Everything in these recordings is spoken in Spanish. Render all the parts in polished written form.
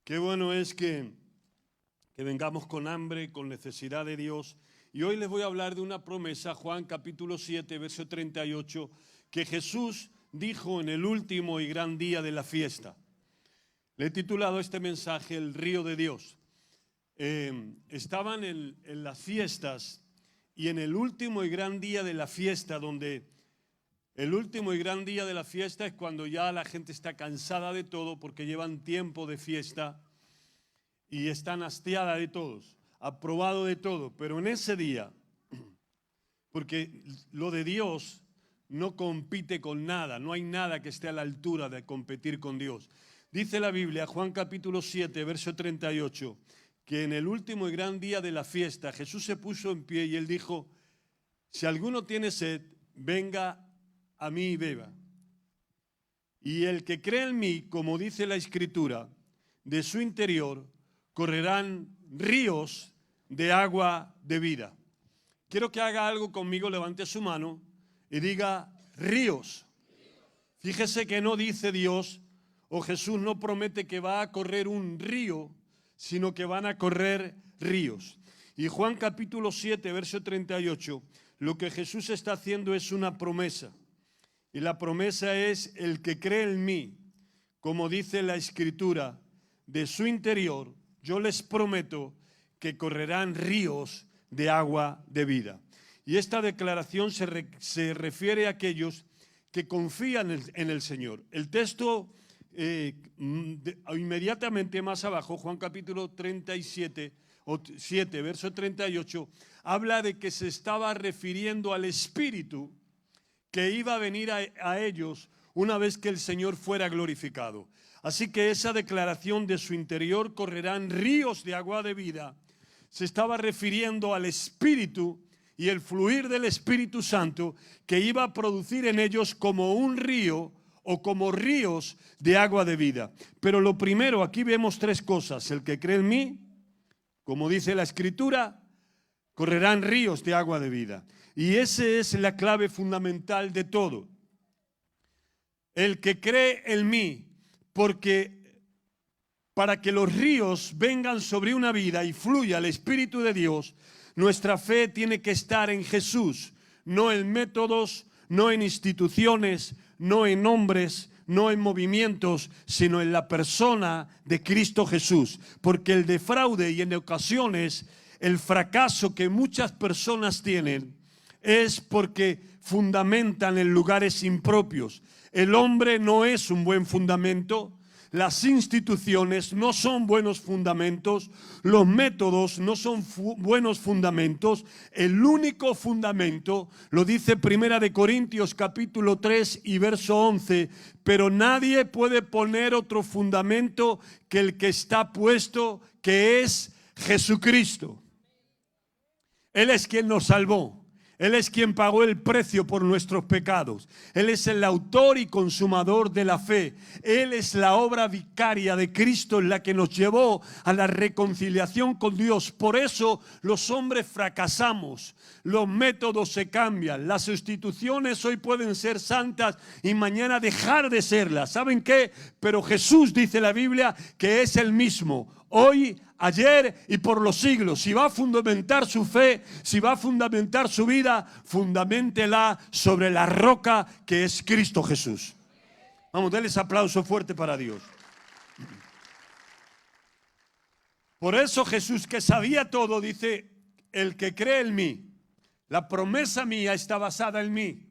Qué bueno es que vengamos con hambre, con necesidad de Dios. Y hoy les voy a hablar de una promesa, Juan capítulo 7, verso 38, que Jesús dijo en el último y gran día de la fiesta. Le he titulado este mensaje El río de Dios. Estaban en las fiestas y en el último y gran día de la fiesta, donde el último y gran día de la fiesta es cuando ya la gente está cansada de todo porque llevan tiempo de fiesta y están hastiada de todos, aprobado de todo. Pero en ese día, porque lo de Dios no compite con nada, no hay nada que esté a la altura de competir con Dios. Dice la Biblia, Juan capítulo 7, verso 38, que en el último y gran día de la fiesta Jesús se puso en pie y él dijo: si alguno tiene sed, venga a mí y beba. Y el que cree en mí, como dice la Escritura, de su interior correrán ríos de agua de vida. Quiero que haga algo conmigo, levante su mano y diga ríos. Fíjese que no dice Dios o Jesús no promete que va a correr un río, sino que van a correr ríos. Y Juan capítulo 7, verso 38, lo que Jesús está haciendo es una promesa. Y la promesa es: el que cree en mí, como dice la Escritura, de su interior, yo les prometo que correrán ríos de agua de vida. Y esta declaración se refiere a aquellos que confían en el Señor. El texto inmediatamente más abajo, Juan capítulo 37, 7, verso 38, habla de que se estaba refiriendo al Espíritu que iba a venir a ellos una vez que el Señor fuera glorificado. Así que esa declaración de su interior correrán ríos de agua de vida se estaba refiriendo al Espíritu y el fluir del Espíritu Santo que iba a producir en ellos como un río o como ríos de agua de vida. Pero lo primero, aquí vemos tres cosas: el que cree en mí, como dice la Escritura, correrán ríos de agua de vida. Y esa es la clave fundamental de todo. El que cree en mí, porque para que los ríos vengan sobre una vida y fluya el Espíritu de Dios, nuestra fe tiene que estar en Jesús, no en métodos, no en instituciones, no en hombres, no en movimientos, sino en la persona de Cristo Jesús. Porque el defraude y en ocasiones el fracaso que muchas personas tienen es porque fundamentan en lugares impropios. El hombre no es un buen fundamento, las instituciones no son buenos fundamentos, los métodos no son buenos fundamentos. El único fundamento, lo dice Primera de Corintios capítulo 3 y verso 11, pero nadie puede poner otro fundamento que el que está puesto, que es Jesucristo. Él es quien nos salvó. Él es quien pagó el precio por nuestros pecados. Él es el autor y consumador de la fe. Él es la obra vicaria de Cristo en la que nos llevó a la reconciliación con Dios. Por eso los hombres fracasamos. Los métodos se cambian. Las instituciones hoy pueden ser santas y mañana dejar de serlas. ¿Saben qué? Pero Jesús, dice la Biblia, que es el mismo hoy, ayer y por los siglos. Si va a fundamentar su fe, si va a fundamentar su vida, fundaméntela sobre la roca que es Cristo Jesús. Vamos, denles aplauso fuerte para Dios. Por eso Jesús, que sabía todo, dice: el que cree en mí, la promesa mía está basada en mí.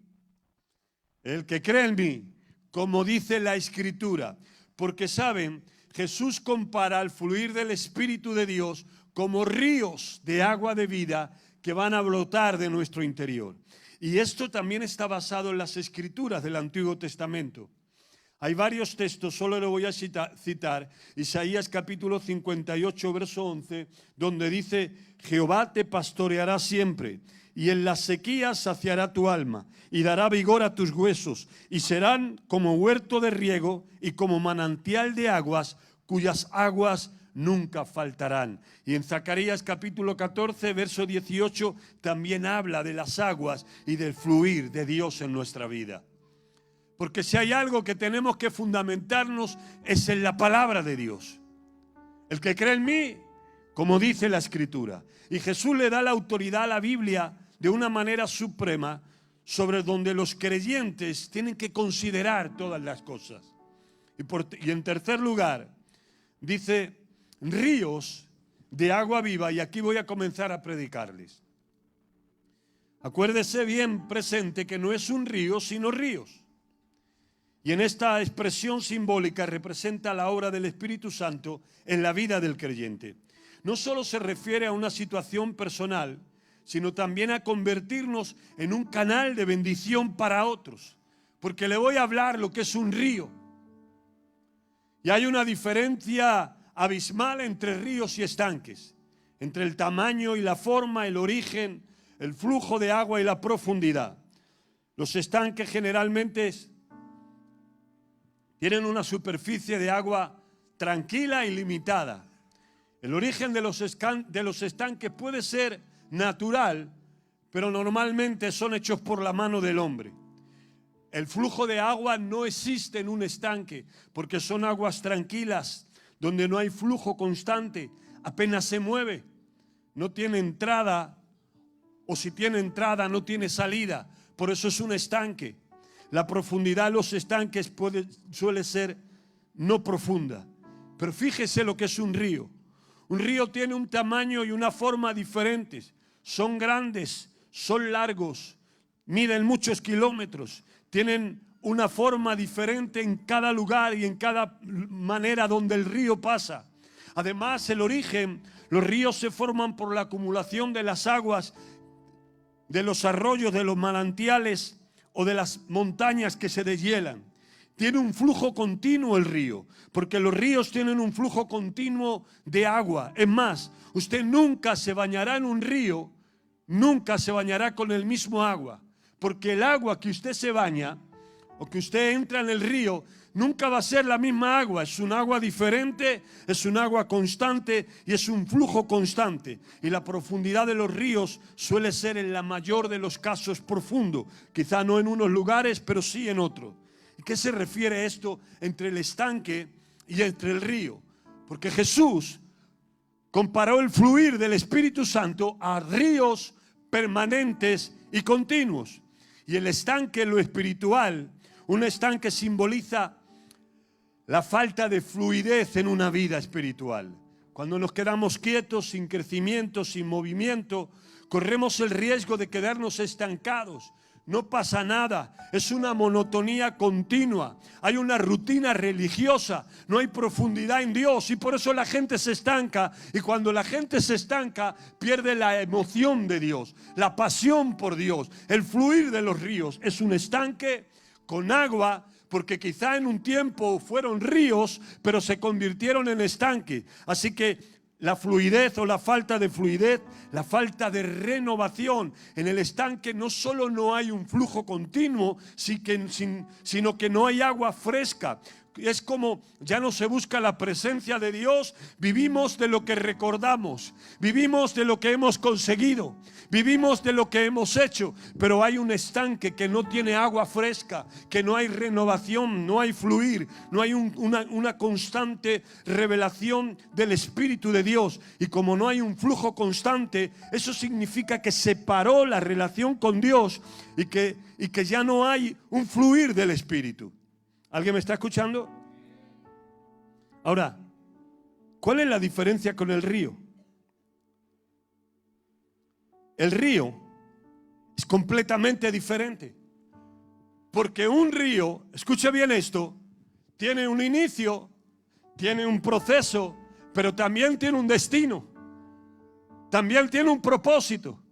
El que cree en mí, como dice la Escritura. Porque saben, Jesús compara al fluir del Espíritu de Dios como ríos de agua de vida que van a brotar de nuestro interior. Y esto también está basado en las Escrituras del Antiguo Testamento. Hay varios textos, solo le voy a citar Isaías capítulo 58, verso 11, donde dice: Jehová te pastoreará siempre, y en las sequías saciará tu alma, y dará vigor a tus huesos, y serán como huerto de riego y como manantial de aguas, cuyas aguas nunca faltarán. Y en Zacarías capítulo 14, verso 18, también habla de las aguas y del fluir de Dios en nuestra vida. Porque si hay algo que tenemos que fundamentarnos es en la palabra de Dios. El que cree en mí, como dice la Escritura. Y Jesús le da la autoridad a la Biblia de una manera suprema sobre donde los creyentes tienen que considerar todas las cosas. Y en tercer lugar, dice ríos de agua viva, y aquí voy a comenzar a predicarles. Acuérdese bien presente que no es un río, sino ríos. Y en esta expresión simbólica representa la obra del Espíritu Santo en la vida del creyente. No solo se refiere a una situación personal, sino también a convertirnos en un canal de bendición para otros. Porque le voy a hablar lo que es un río. Y hay una diferencia abismal entre ríos y estanques, entre el tamaño y la forma, el origen, el flujo de agua y la profundidad. Los estanques generalmente tienen una superficie de agua tranquila y limitada. El origen de los estanques puede ser natural, pero normalmente son hechos por la mano del hombre. El flujo de agua no existe en un estanque porque son aguas tranquilas, donde no hay flujo constante, apenas se mueve, no tiene entrada, o si tiene entrada no tiene salida, por eso es un estanque. La profundidad de los estanques suele ser no profunda, pero fíjese lo que es un río. Un río tiene un tamaño y una forma diferentes, son grandes, son largos, miden muchos kilómetros, tienen una forma diferente en cada lugar y en cada manera donde el río pasa. Además, el origen, los ríos se forman por la acumulación de las aguas de los arroyos, de los manantiales o de las montañas que se deshielan. Tiene un flujo continuo el río, porque los ríos tienen un flujo continuo de agua. Es más, usted nunca se bañará en un río, nunca se bañará con el mismo agua, porque el agua que usted se baña o que usted entra en el río nunca va a ser la misma agua. Es un agua diferente, es un agua constante y es un flujo constante. Y la profundidad de los ríos suele ser en la mayor de los casos profundo, quizá no en unos lugares, pero sí en otros. ¿Y qué se refiere esto entre el estanque y entre el río? Porque Jesús comparó el fluir del Espíritu Santo a ríos permanentes y continuos. Y el estanque, lo espiritual, un estanque simboliza la falta de fluidez en una vida espiritual. Cuando nos quedamos quietos, sin crecimiento, sin movimiento, corremos el riesgo de quedarnos estancados. No pasa nada, es una monotonía continua, hay una rutina religiosa, no hay profundidad en Dios y por eso la gente se estanca, y cuando la gente se estanca pierde la emoción de Dios, la pasión por Dios. El fluir de los ríos es un estanque con agua, porque quizá en un tiempo fueron ríos, pero se convirtieron en estanque. Así que la fluidez o la falta de fluidez, la falta de renovación en el estanque, no solo no hay un flujo continuo, sino que no hay agua fresca. Es como ya no se busca la presencia de Dios, vivimos de lo que recordamos, vivimos de lo que hemos conseguido, vivimos de lo que hemos hecho, pero hay un estanque que no tiene agua fresca, que no hay renovación, no hay fluir, no hay una constante revelación del Espíritu de Dios. Y como no hay un flujo constante, eso significa que se paró la relación con Dios y que ya no hay un fluir del Espíritu. ¿Alguien me está escuchando? Ahora, ¿cuál es la diferencia con el río? El río es completamente diferente. Porque un río, escuche bien esto, tiene un inicio, tiene un proceso, pero también tiene un destino. También tiene un propósito.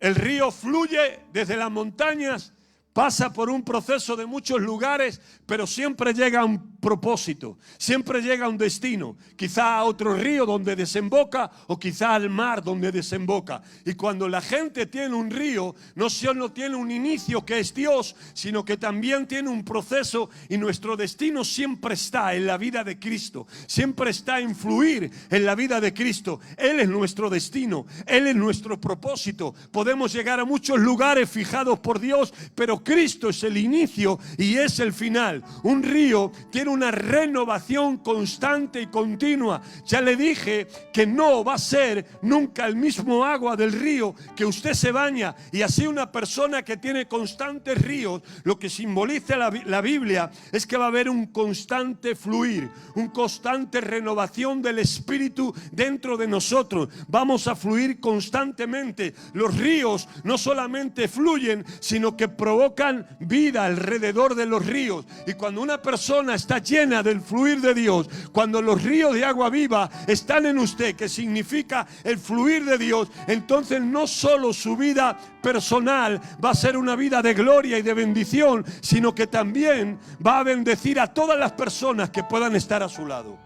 El río fluye desde las montañas, pasa por un proceso de muchos lugares, pero siempre llega a un propósito, siempre llega a un destino, quizá a otro río donde desemboca o quizá al mar donde desemboca. Y cuando la gente tiene un río, no solo tiene un inicio que es Dios, sino que también tiene un proceso, y nuestro destino siempre está en la vida de Cristo, siempre está en fluir en la vida de Cristo. Él es nuestro destino, Él es nuestro propósito. Podemos llegar a muchos lugares fijados por Dios, pero Cristo es el inicio y es el final. Un río tiene una renovación constante y continua. Ya le dije que no va a ser nunca el mismo agua del río que usted se baña. Y así una persona que tiene constantes ríos, lo que simboliza la Biblia es que va a haber un constante fluir, un constante renovación del Espíritu dentro de nosotros. Vamos a fluir constantemente. Los ríos no solamente fluyen, sino que provocan vida alrededor de los ríos. Y cuando una persona está llena del fluir de Dios, cuando los ríos de agua viva están en usted, que significa el fluir de Dios, entonces no solo su vida personal va a ser una vida de gloria y de bendición, sino que también va a bendecir a todas las personas que puedan estar a su lado.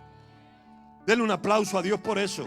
Denle un aplauso a Dios por eso.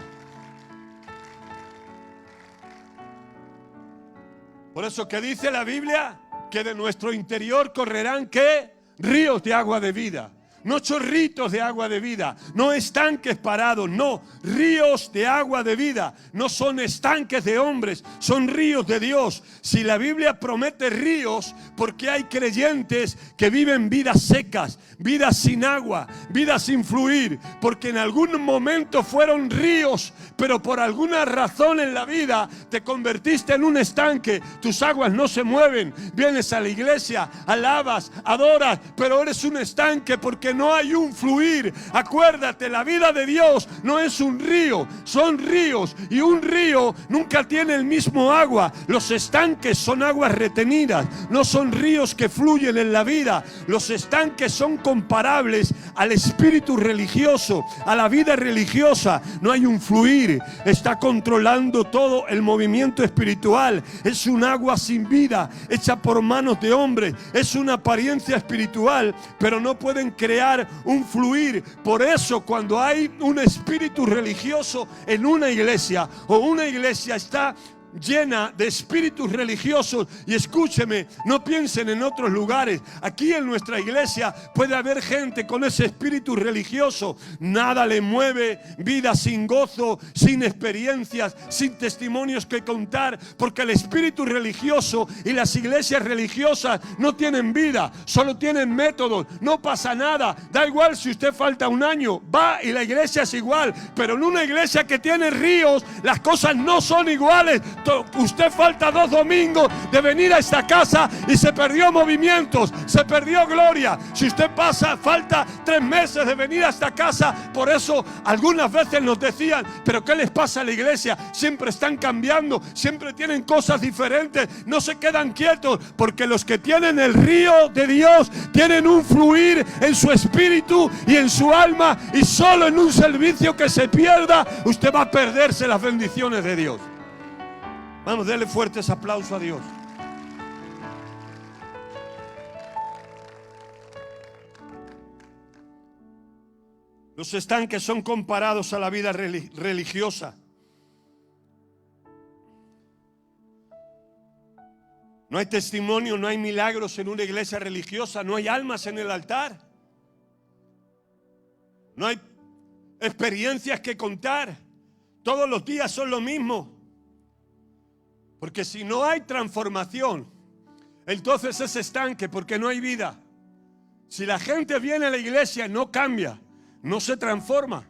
Por eso que dice la Biblia que de nuestro interior correrán ¿qué? Ríos de agua de vida. No chorritos de agua de vida, no estanques parados, no, ríos de agua de vida. No son estanques de hombres, son ríos de Dios. Si la Biblia promete ríos, porque hay creyentes que viven vidas secas, vidas sin agua, vidas sin fluir, porque en algún momento fueron ríos, pero por alguna razón en la vida te convertiste en un estanque. Tus aguas no se mueven, vienes a la iglesia, alabas, adoras, pero eres un estanque porque no hay un fluir. Acuérdate, la vida de Dios no es un río, son ríos, y un río nunca tiene el mismo agua. Los estanques son aguas retenidas, no son ríos que fluyen en la vida. Los estanques son comparables al espíritu religioso, a la vida religiosa. No hay un fluir, está controlando todo el movimiento espiritual. Es un agua sin vida, hecha por manos de hombres. Es una apariencia espiritual, pero no pueden crear un fluir. Por eso cuando hay un espíritu religioso en una iglesia, o una iglesia está llena de espíritus religiosos, y escúcheme, no piensen en otros lugares, aquí en nuestra iglesia puede haber gente con ese espíritu religioso, nada le mueve, vida sin gozo, sin experiencias, sin testimonios que contar, porque el espíritu religioso y las iglesias religiosas no tienen vida, solo tienen métodos. No pasa nada, da igual si usted falta un año, va y la iglesia es igual, pero en una iglesia que tiene ríos, las cosas no son iguales. Usted falta 2 domingos de venir a esta casa y se perdió movimientos, se perdió gloria. Si usted falta 3 meses de venir a esta casa, por eso algunas veces nos decían, pero ¿qué les pasa a la iglesia? Siempre están cambiando, siempre tienen cosas diferentes, no se quedan quietos, porque los que tienen el río de Dios tienen un fluir en su espíritu y en su alma, y solo en un servicio que se pierda usted va a perderse las bendiciones de Dios. Vamos, denle fuertes aplausos a Dios. Los estanques son comparados a la vida religiosa. No hay testimonio, no hay milagros en una iglesia religiosa, no hay almas en el altar, no hay experiencias que contar. Todos los días son lo mismo. Porque si no hay transformación, entonces es estanque, porque no hay vida. Si la gente viene a la iglesia y no cambia, no se transforma,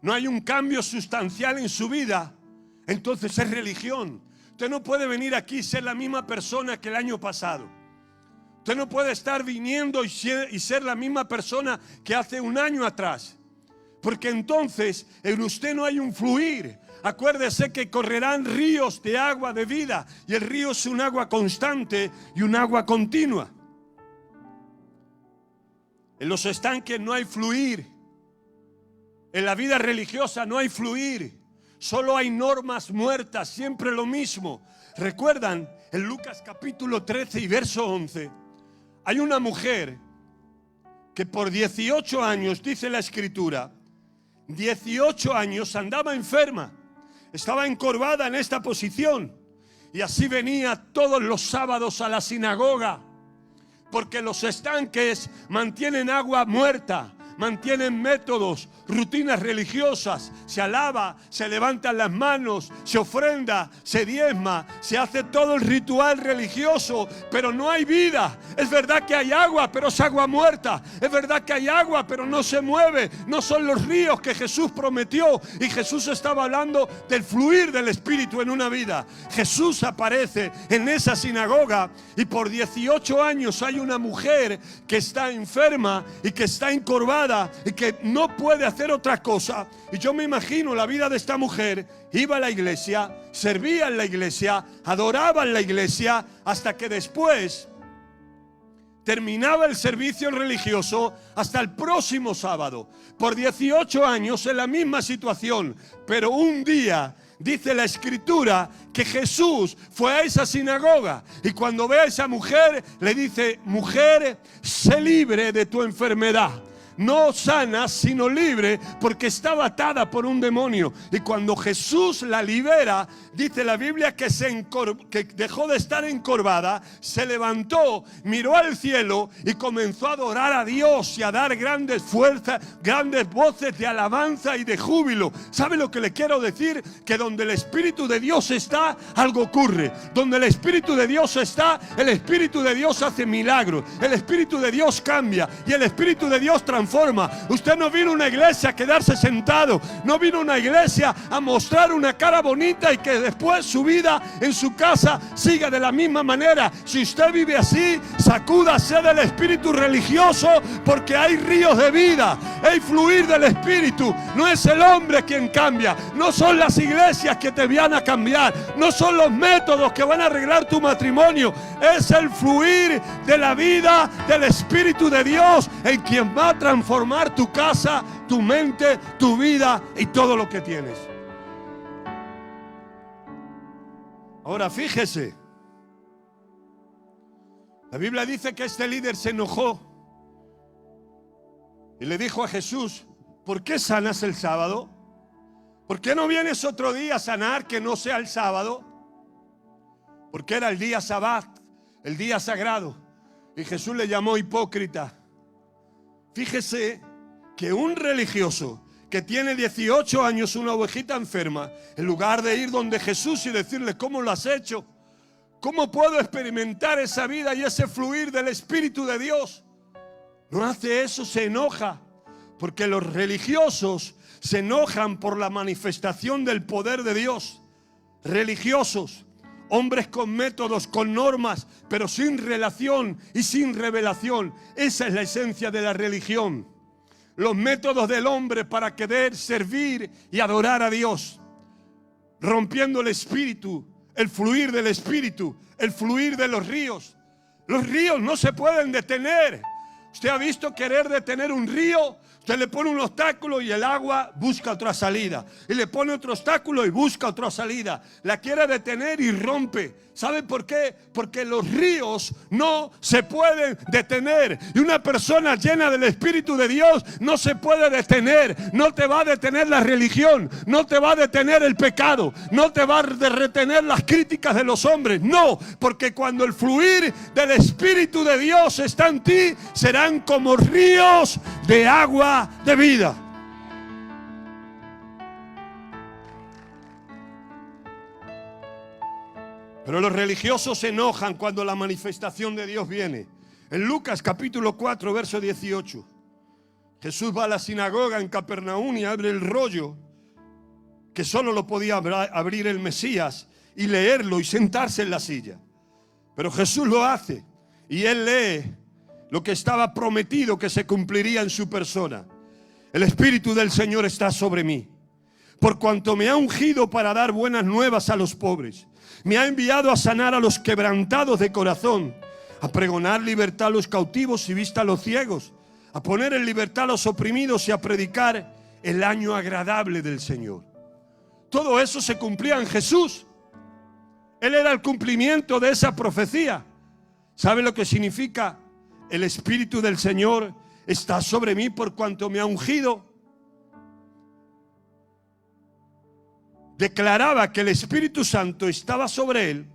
no hay un cambio sustancial en su vida, entonces es religión. Usted no puede venir aquí y ser la misma persona que el año pasado. Usted no puede estar viniendo y ser la misma persona que hace un año atrás, porque entonces en usted no hay un fluir. Acuérdese que correrán ríos de agua de vida, y el río es un agua constante y un agua continua. En los estanques no hay fluir. En la vida religiosa no hay fluir. Solo hay normas muertas, siempre lo mismo. ¿Recuerdan? En Lucas capítulo 13 y verso 11, hay una mujer que por 18 años, dice la Escritura, 18 años andaba enferma. Estaba encorvada en esta posición, y así venía todos los sábados a la sinagoga, porque los estanques mantienen agua muerta, mantienen métodos, rutinas religiosas, se alaba, se levantan las manos, se ofrenda, se diezma, se hace todo el ritual religioso, pero no hay vida. Es verdad que hay agua, pero es agua muerta. Es verdad que hay agua, pero no se mueve. No son los ríos que Jesús prometió. Y Jesús estaba hablando del fluir del Espíritu en una vida. Jesús aparece en esa sinagoga y por 18 años hay una mujer que está enferma y que está encorvada y que no puede hacer otra cosa. Y yo me imagino la vida de esta mujer. Iba a la iglesia, servía en la iglesia, adoraba en la iglesia, hasta que después terminaba el servicio religioso hasta el próximo sábado. Por 18 años en la misma situación, pero un día dice la Escritura que Jesús fue a esa sinagoga y cuando ve a esa mujer le dice: mujer, sé libre de tu enfermedad. No sana, sino libre, porque estaba atada por un demonio. Y cuando Jesús la libera, dice la Biblia que dejó de estar encorvada, se levantó, miró al cielo y comenzó a adorar a Dios y a dar grandes fuerzas, grandes voces de alabanza y de júbilo. ¿Sabe lo que le quiero decir? Que donde el Espíritu de Dios está, algo ocurre. Donde el Espíritu de Dios está, el Espíritu de Dios hace milagros. El Espíritu de Dios cambia y el Espíritu de Dios transforma. Usted no vino a una iglesia a quedarse sentado, no vino a una iglesia a mostrar una cara bonita y que después su vida en su casa siga de la misma manera. Si usted vive así, sacúdase del espíritu religioso, porque hay ríos de vida, hay fluir del Espíritu. No es el hombre quien cambia, no son las iglesias que te van a cambiar, no son los métodos que van a arreglar tu matrimonio, es el fluir de la vida del Espíritu de Dios en quien va a transformar tu casa, tu mente, tu vida y todo lo que tienes. Ahora fíjese, la Biblia dice que este líder se enojó y le dijo a Jesús: ¿por qué sanas el sábado? ¿Por qué no vienes otro día a sanar que no sea el sábado? Porque era el día sabbat, el día sagrado. Y Jesús le llamó hipócrita. Fíjese que un religioso que tiene 18 años, una ovejita enferma, en lugar de ir donde Jesús y decirle: ¿cómo lo has hecho? ¿Cómo puedo experimentar esa vida y ese fluir del Espíritu de Dios? No hace eso, se enoja. Porque los religiosos se enojan por la manifestación del poder de Dios. Religiosos, hombres con métodos, con normas, pero sin relación y sin revelación. Esa es la esencia de la religión. Los métodos del hombre para querer servir y adorar a Dios, rompiendo el Espíritu, el fluir del Espíritu, el fluir de los ríos. Los ríos no se pueden detener. ¿Usted ha visto querer detener un río? Usted le pone un obstáculo y el agua busca otra salida. Y le pone otro obstáculo y busca otra salida. La quiere detener y rompe. ¿Sabe por qué? Porque los ríos no se pueden detener. Y una persona llena del Espíritu de Dios no se puede detener. No te va a detener la religión. No te va a detener el pecado. No te va a retener las críticas de los hombres. No, porque cuando el fluir del Espíritu de Dios está en ti, serán como ríos de agua de vida. Pero los religiosos se enojan cuando la manifestación de Dios viene. En Lucas capítulo 4, verso 18, Jesús va a la sinagoga en Capernaum y abre el rollo que solo lo podía abrir el Mesías, y leerlo y sentarse en la silla. Pero Jesús lo hace y él lee lo que estaba prometido que se cumpliría en su persona. El Espíritu del Señor está sobre mí, por cuanto me ha ungido para dar buenas nuevas a los pobres. Me ha enviado a sanar a los quebrantados de corazón, a pregonar libertad a los cautivos y vista a los ciegos, a poner en libertad a los oprimidos y a predicar el año agradable del Señor. Todo eso se cumplía en Jesús. Él era el cumplimiento de esa profecía. ¿Sabe lo que significa? El Espíritu del Señor está sobre mí por cuanto me ha ungido. Declaraba que el Espíritu Santo estaba sobre él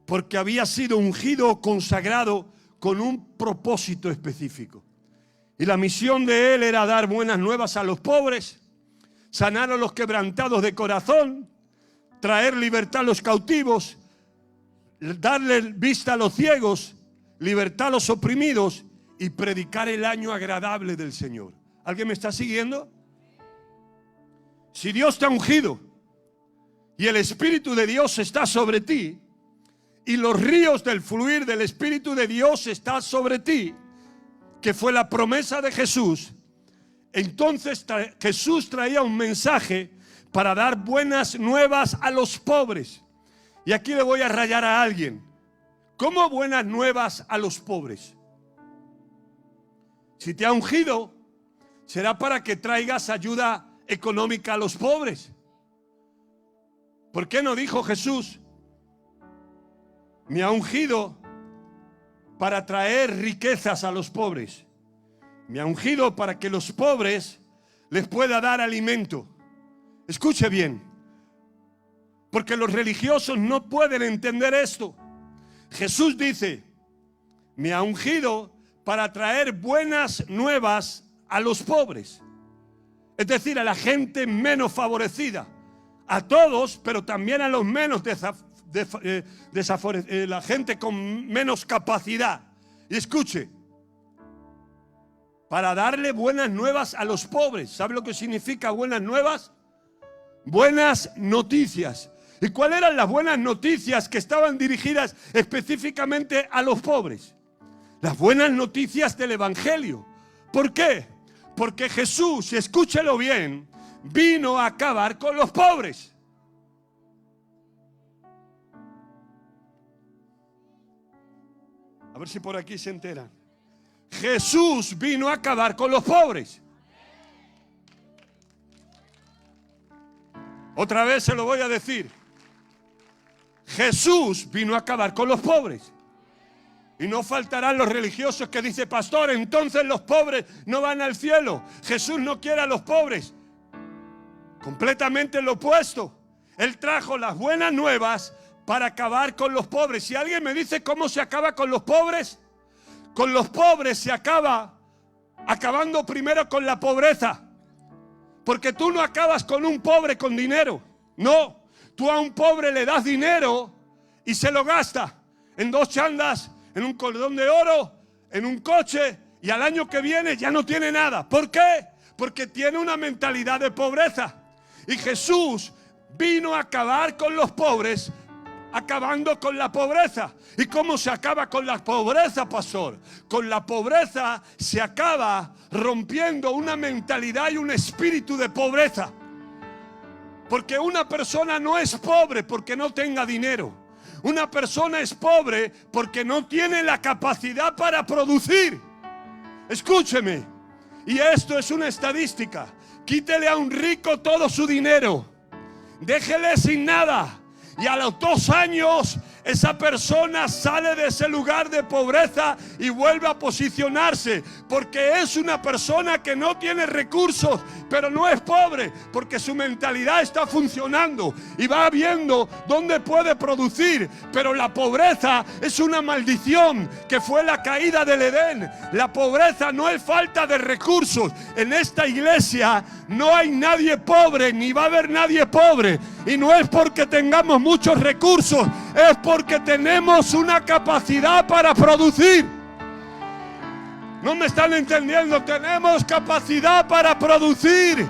porque había sido ungido o consagrado con un propósito específico. Y la misión de él era dar buenas nuevas a los pobres, sanar a los quebrantados de corazón, traer libertad a los cautivos, darle vista a los ciegos, libertad a los oprimidos y predicar el año agradable del Señor. ¿Alguien me está siguiendo? Si Dios te ha ungido y el Espíritu de Dios está sobre ti y los ríos del fluir del Espíritu de Dios están sobre ti, que fue la promesa de Jesús, entonces Jesús traía un mensaje para dar buenas nuevas a los pobres. Y aquí le voy a rayar a alguien. ¿Cómo buenas nuevas a los pobres? Si te ha ungido, será para que traigas ayuda económica a los pobres. ¿Por qué no dijo Jesús: me ha ungido para traer riquezas a los pobres? Me ha ungido para que los pobres les pueda dar alimento. Escuche bien, porque los religiosos no pueden entender esto. Jesús dice: me ha ungido para traer buenas nuevas a los pobres. Es decir, a la gente menos favorecida. A todos, pero también a los menos la gente con menos capacidad. Y escuche, para darle buenas nuevas a los pobres. ¿Sabe lo que significa buenas nuevas? Buenas noticias. ¿Y cuáles eran las buenas noticias que estaban dirigidas específicamente a los pobres? Las buenas noticias del Evangelio. ¿Por qué? Porque Jesús, escúchelo bien, vino a acabar con los pobres. A ver si por aquí se enteran. Jesús vino a acabar con los pobres. Otra vez se lo voy a decir. Jesús vino a acabar con los pobres. Y no faltarán los religiosos que dicen: pastor, entonces los pobres no van al cielo. Jesús no quiere a los pobres. Completamente lo opuesto. Él trajo las buenas nuevas para acabar con los pobres. Si alguien me dice cómo se acaba con los pobres se acaba acabando primero con la pobreza. Porque tú no acabas con un pobre con dinero. No, tú a un pobre le das dinero y se lo gasta en 2 chandas, en un cordón de oro, en un coche, y al año que viene ya no tiene nada. ¿Por qué? Porque tiene una mentalidad de pobreza. Y Jesús vino a acabar con los pobres, acabando con la pobreza. ¿Y cómo se acaba con la pobreza, pastor? Con la pobreza se acaba rompiendo una mentalidad y un espíritu de pobreza. Porque una persona no es pobre porque no tenga dinero. Una persona es pobre porque no tiene la capacidad para producir. Escúcheme, y esto es una estadística. Quítele a un rico todo su dinero, déjele sin nada, y a los 2 años esa persona sale de ese lugar de pobreza y vuelve a posicionarse, porque es una persona que no tiene recursos, pero no es pobre, porque su mentalidad está funcionando y va viendo dónde puede producir. Pero la pobreza es una maldición que fue la caída del Edén. La pobreza no es falta de recursos. En esta iglesia no hay nadie pobre, ni va a haber nadie pobre, y no es porque tengamos muchos recursos, es porque tenemos una capacidad para producir. ¿No me están entendiendo? Tenemos capacidad para producir.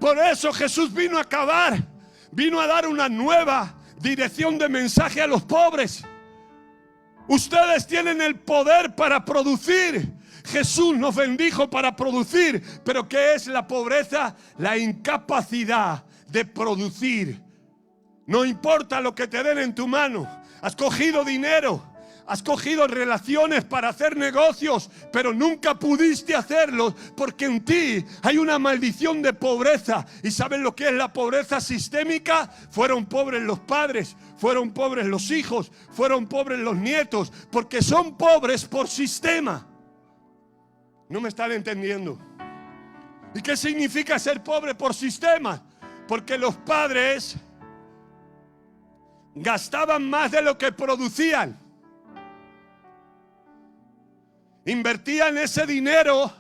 Por eso Jesús vino a acabar, vino a dar una nueva dirección de mensaje a los pobres. Ustedes tienen el poder para producir. Jesús nos bendijo para producir. Pero ¿qué es la pobreza? La incapacidad de producir. No importa lo que te den en tu mano. Has cogido dinero, has cogido relaciones para hacer negocios, pero nunca pudiste hacerlos porque en ti hay una maldición de pobreza. ¿Y saben lo que es la pobreza sistémica? Fueron pobres los padres, fueron pobres los hijos, fueron pobres los nietos, porque son pobres por sistema. ¿No me están entendiendo? ¿Y qué significa ser pobre por sistema? Porque los padres gastaban más de lo que producían. invertían ese dinero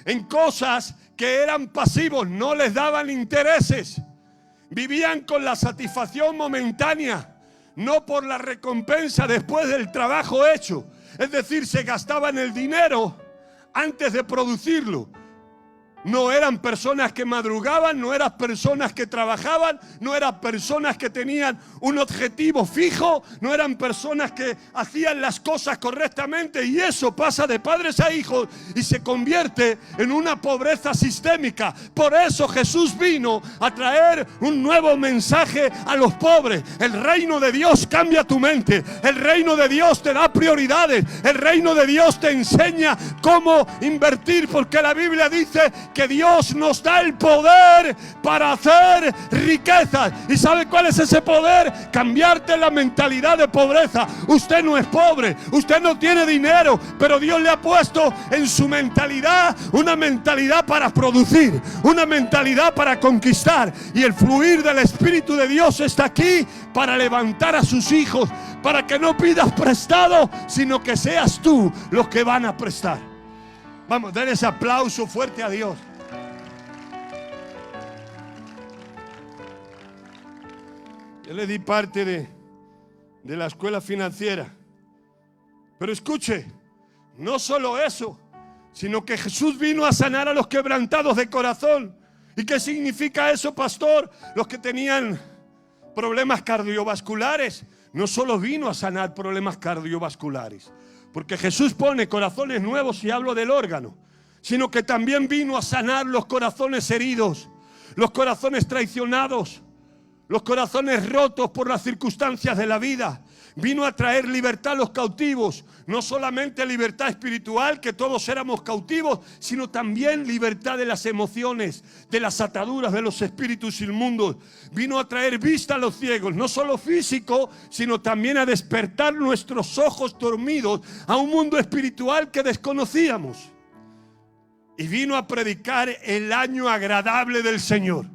en cosas que eran pasivos, no les daban intereses. Vivían con la satisfacción momentánea, no por la recompensa después del trabajo hecho. Es decir, se gastaban el dinero antes de producirlo. No eran personas que madrugaban, no eran personas que trabajaban, no eran personas que tenían un objetivo fijo, no eran personas que hacían las cosas correctamente, y eso pasa de padres a hijos y se convierte en una pobreza sistémica. Por eso Jesús vino a traer un nuevo mensaje a los pobres. El reino de Dios cambia tu mente, el reino de Dios te da prioridades, el reino de Dios te enseña cómo invertir, porque la Biblia dice que Dios nos da el poder para hacer riquezas. ¿Y sabe cuál es ese poder? Cambiarte la mentalidad de pobreza. Usted no es pobre, usted no tiene dinero, pero Dios le ha puesto en su mentalidad una mentalidad para producir, una mentalidad para conquistar. Y el fluir del Espíritu de Dios está aquí para levantar a sus hijos, para que no pidas prestado, sino que seas tú los que van a prestar. Vamos, den ese aplauso fuerte a Dios. Yo le di parte de la escuela financiera. Pero escuche, no solo eso, sino que Jesús vino a sanar a los quebrantados de corazón. ¿Y qué significa eso, pastor? Los que tenían problemas cardiovasculares. No solo vino a sanar problemas cardiovasculares, porque Jesús pone corazones nuevos y hablo del órgano, sino que también vino a sanar los corazones heridos, los corazones traicionados, los corazones rotos por las circunstancias de la vida. Vino a traer libertad a los cautivos, no solamente libertad espiritual, que todos éramos cautivos, sino también libertad de las emociones, de las ataduras de los espíritus inmundos. Vino a traer vista a los ciegos, no solo físico, sino también a despertar nuestros ojos dormidos a un mundo espiritual que desconocíamos. Y vino a predicar el año agradable del Señor.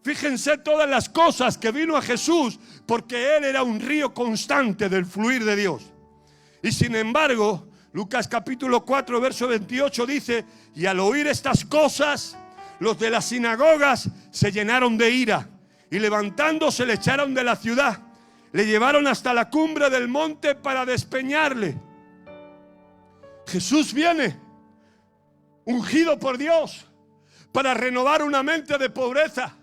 Fíjense todas las cosas que vino a Jesús, porque Él era un río constante del fluir de Dios. Y sin embargo, Lucas capítulo 4, verso 28 dice: y al oír estas cosas, los de las sinagogas se llenaron de ira, y levantándose le echaron de la ciudad, le llevaron hasta la cumbre del monte para despeñarle. Jesús viene, ungido por Dios, para renovar una mente de pobreza,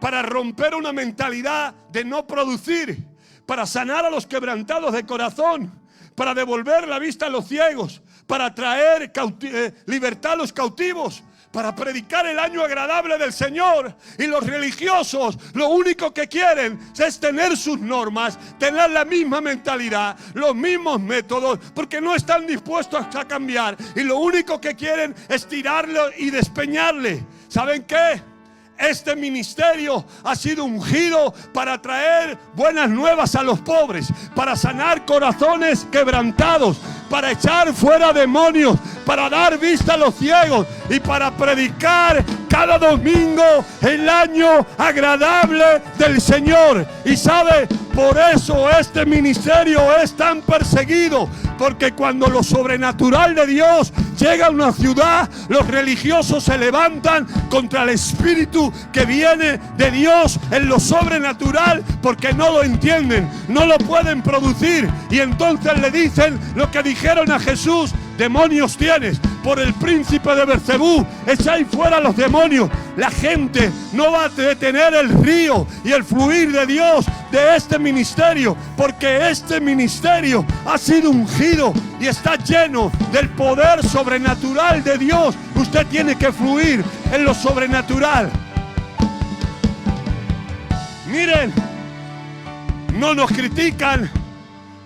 para romper una mentalidad de no producir, para sanar a los quebrantados de corazón, para devolver la vista a los ciegos, para traer libertad a los cautivos, para predicar el año agradable del Señor. Y los religiosos lo único que quieren es tener sus normas, tener la misma mentalidad, los mismos métodos, porque no están dispuestos a cambiar, y lo único que quieren es tirarlo y despeñarle. ¿Saben qué? Este ministerio ha sido ungido para traer buenas nuevas a los pobres, para sanar corazones quebrantados, para echar fuera demonios, para dar vista a los ciegos y para predicar cada domingo el año agradable del Señor. Y sabe, por eso este ministerio es tan perseguido, porque cuando lo sobrenatural de Dios llega a una ciudad, los religiosos se levantan contra el espíritu que viene de Dios en lo sobrenatural, porque no lo entienden, no lo pueden producir. Y entonces le dicen lo que dijeron a Jesús: demonios tienes, por el príncipe de Beelzebú, echáis fuera a los demonios. La gente no va a detener el río y el fluir de Dios de este ministerio, porque este ministerio ha sido ungido y está lleno del poder sobrenatural de Dios. Usted tiene que fluir en lo sobrenatural. Miren, no nos critican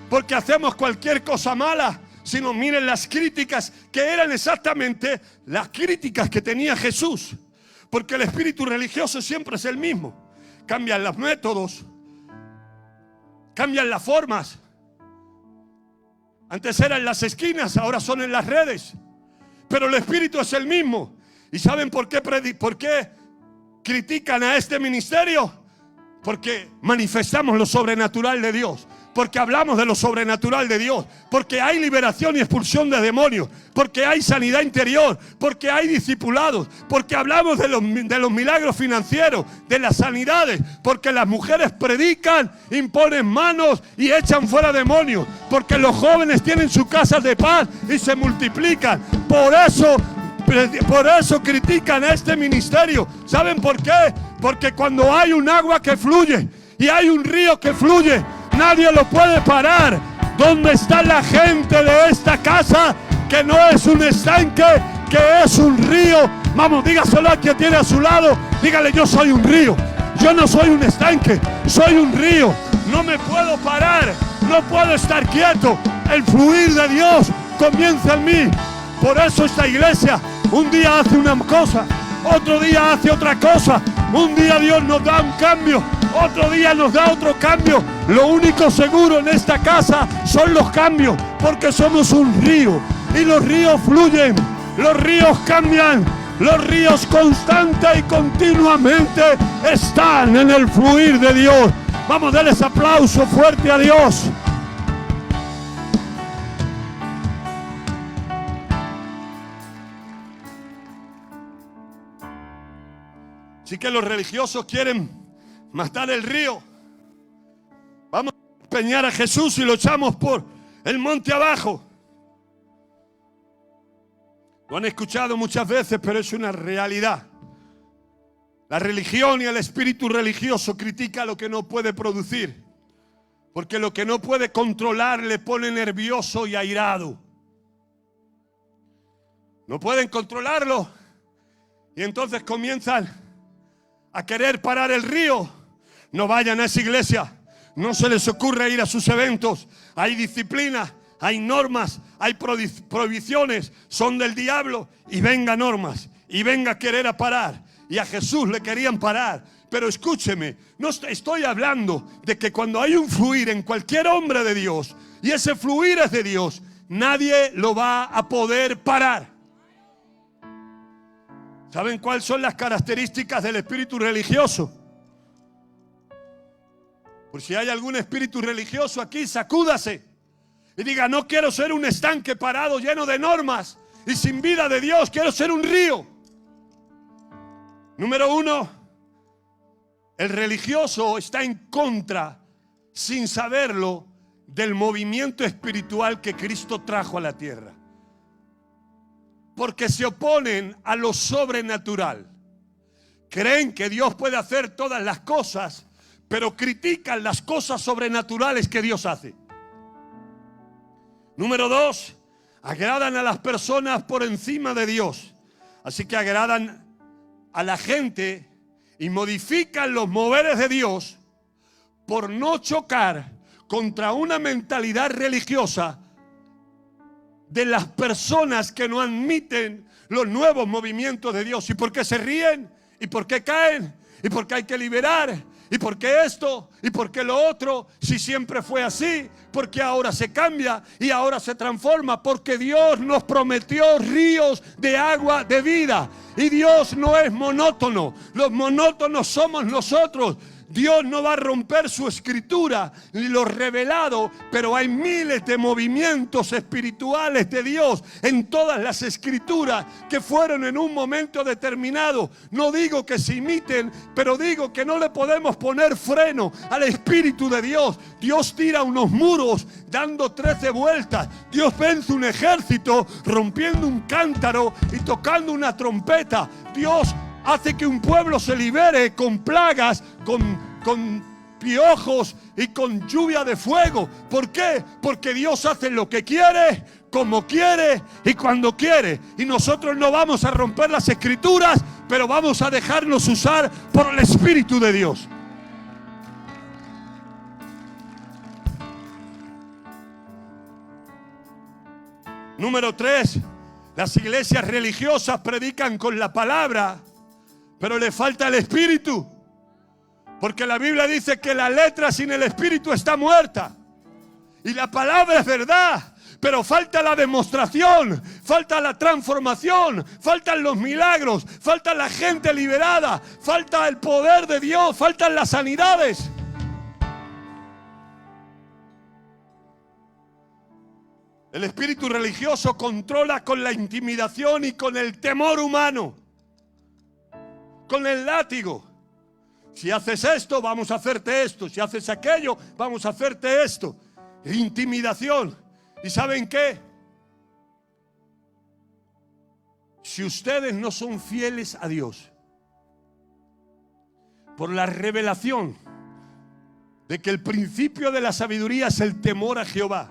porque hacemos cualquier cosa mala, sino miren las críticas que eran exactamente las críticas que tenía Jesús. Porque el espíritu religioso siempre es el mismo. Cambian los métodos, cambian las formas. Antes eran en las esquinas, ahora son en las redes. Pero el espíritu es el mismo. ¿Y saben por qué critican a este ministerio? Porque manifestamos lo sobrenatural de Dios. porque hablamos de lo sobrenatural de Dios, porque hay liberación y expulsión de demonios, porque hay sanidad interior, porque hay discipulados, porque hablamos de los milagros financieros, de las sanidades, porque las mujeres predican, imponen manos y echan fuera demonios, porque los jóvenes tienen sus casas de paz y se multiplican. Por eso critican a este ministerio. ¿Saben por qué? Porque cuando hay un agua que fluye y hay un río que fluye, nadie lo puede parar. ¿Dónde está la gente de esta casa que no es un estanque, que es un río? Vamos, dígaselo a quien tiene a su lado. Dígale: yo soy un río. Yo no soy un estanque, soy un río. No me puedo parar, no puedo estar quieto. El fluir de Dios comienza en mí. Por eso esta iglesia un día hace una cosa, otro día hace otra cosa. Un día Dios nos da un cambio, otro día nos da otro cambio. Lo único seguro en esta casa son los cambios, porque somos un río y los ríos fluyen, los ríos cambian, los ríos constante y continuamente están en el fluir de Dios. Vamos, denles aplauso fuerte a Dios. Así que los religiosos quieren matar el río. Vamos a empeñar a Jesús y lo echamos por el monte abajo. Lo han escuchado muchas veces, pero es una realidad. La religión y el espíritu religioso critica lo que no puede producir, porque lo que no puede controlar le pone nervioso y airado. No pueden controlarlo y entonces comienzan a querer parar el río. No vayan a esa iglesia, no se les ocurre ir a sus eventos. Hay disciplina, hay normas, hay prohibiciones, son del diablo. Y venga normas, y venga a querer a parar. Y a Jesús le querían parar. Pero escúcheme, no estoy hablando de que cuando hay un fluir en cualquier hombre de Dios, y ese fluir es de Dios, nadie lo va a poder parar. ¿Saben cuáles son las características del espíritu religioso? Por si hay algún espíritu religioso aquí, sacúdase y diga: no quiero ser un estanque parado lleno de normas y sin vida de Dios, quiero ser un río. Número 1, el religioso está en contra, sin saberlo, del movimiento espiritual que Cristo trajo a la tierra. Porque se oponen a lo sobrenatural. Creen que Dios puede hacer todas las cosas, pero critican las cosas sobrenaturales que Dios hace. Número 2, agradan a las personas por encima de Dios. Así que agradan a la gente y modifican los moveres de Dios por no chocar contra una mentalidad religiosa de las personas que no admiten los nuevos movimientos de Dios. ¿Y por qué se ríen? ¿Y por qué caen? ¿Y por qué hay que liberar? ¿Y por qué esto? ¿Y por qué lo otro? Si siempre fue así, ¿por qué ahora se cambia y ahora se transforma? Porque Dios nos prometió ríos de agua de vida. Y Dios no es monótono. Los monótonos somos nosotros. Dios no va a romper su escritura ni lo revelado, pero hay miles de movimientos espirituales de Dios en todas las escrituras que fueron en un momento determinado. No digo que se imiten, pero digo que no le podemos poner freno al Espíritu de Dios. Dios tira unos muros dando 13 vueltas. Dios vence un ejército rompiendo un cántaro y tocando una trompeta. Dios hace que un pueblo se libere con plagas, con piojos y con lluvia de fuego. ¿Por qué? Porque Dios hace lo que quiere, como quiere y cuando quiere. Y nosotros no vamos a romper las escrituras, pero vamos a dejarnos usar por el Espíritu de Dios. Número 3, las iglesias religiosas predican con la palabra, pero le falta el Espíritu. Porque la Biblia dice que la letra sin el Espíritu está muerta. Y la palabra es verdad, pero falta la demostración, falta la transformación, faltan los milagros, falta la gente liberada, falta el poder de Dios, faltan las sanidades. El espíritu religioso controla con la intimidación y con el temor humano, con el látigo. Si haces esto, vamos a hacerte esto. Si haces aquello, vamos a hacerte esto. Intimidación. ¿Y saben qué? Si ustedes no son fieles a Dios, por la revelación de que el principio de la sabiduría es el temor a Jehová,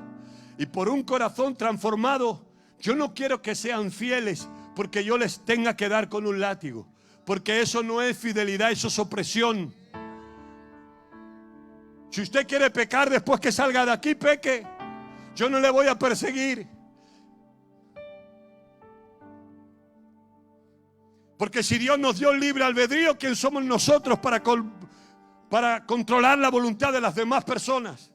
y por un corazón transformado, yo no quiero que sean fieles porque yo les tenga que dar con un látigo, porque eso no es fidelidad, eso es opresión. Si usted quiere pecar después que salga de aquí, peque. Yo no le voy a perseguir. Porque si Dios nos dio el libre albedrío, ¿quién somos nosotros para controlar la voluntad de las demás personas?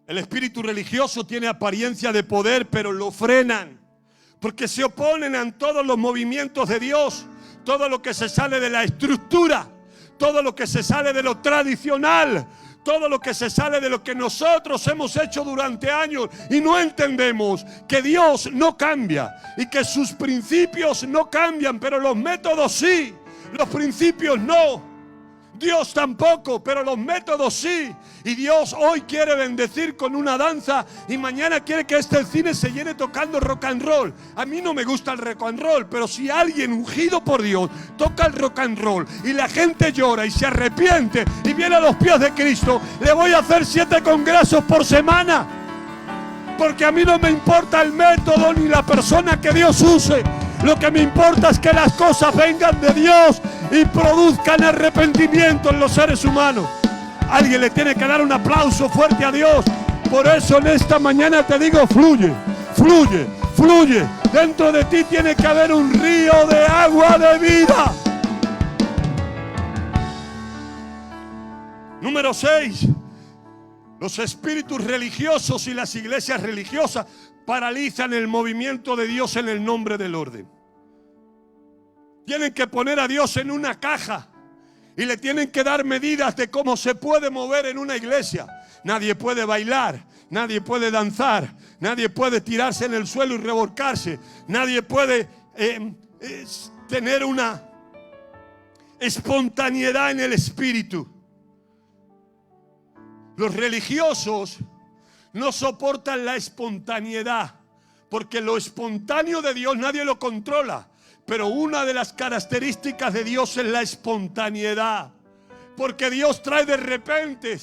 El espíritu religioso tiene apariencia de poder, pero lo frenan, porque se oponen a todos los movimientos de Dios, todo lo que se sale de la estructura, todo lo que se sale de lo tradicional, todo lo que se sale de lo que nosotros hemos hecho durante años, y no entendemos que Dios no cambia y que sus principios no cambian, pero los métodos sí, los principios no. Dios tampoco, pero los métodos sí. Y Dios hoy quiere bendecir con una danza, y mañana quiere que este cine se llene tocando rock and roll. A mí no me gusta el rock and roll, pero si alguien ungido por Dios toca el rock and roll y la gente llora y se arrepiente y viene a los pies de Cristo, le voy a hacer 7 congresos por semana, porque a mí no me importa el método ni la persona que Dios use. Lo que me importa es que las cosas vengan de Dios y produzcan arrepentimiento en los seres humanos. Alguien le tiene que dar un aplauso fuerte a Dios. Por eso en esta mañana te digo, fluye, fluye, fluye. Dentro de ti tiene que haber un río de agua de vida. Número 6. Los espíritus religiosos y las iglesias religiosas paralizan el movimiento de Dios en el nombre del orden. Tienen que poner a Dios en una caja y le tienen que dar medidas de cómo se puede mover en una iglesia. Nadie puede bailar, nadie puede danzar, nadie puede tirarse en el suelo y revolcarse, nadie puede tener una espontaneidad en el espíritu. Los religiosos no soportan la espontaneidad, porque lo espontáneo de Dios nadie lo controla. Pero una de las características de Dios es la espontaneidad, porque Dios trae de repente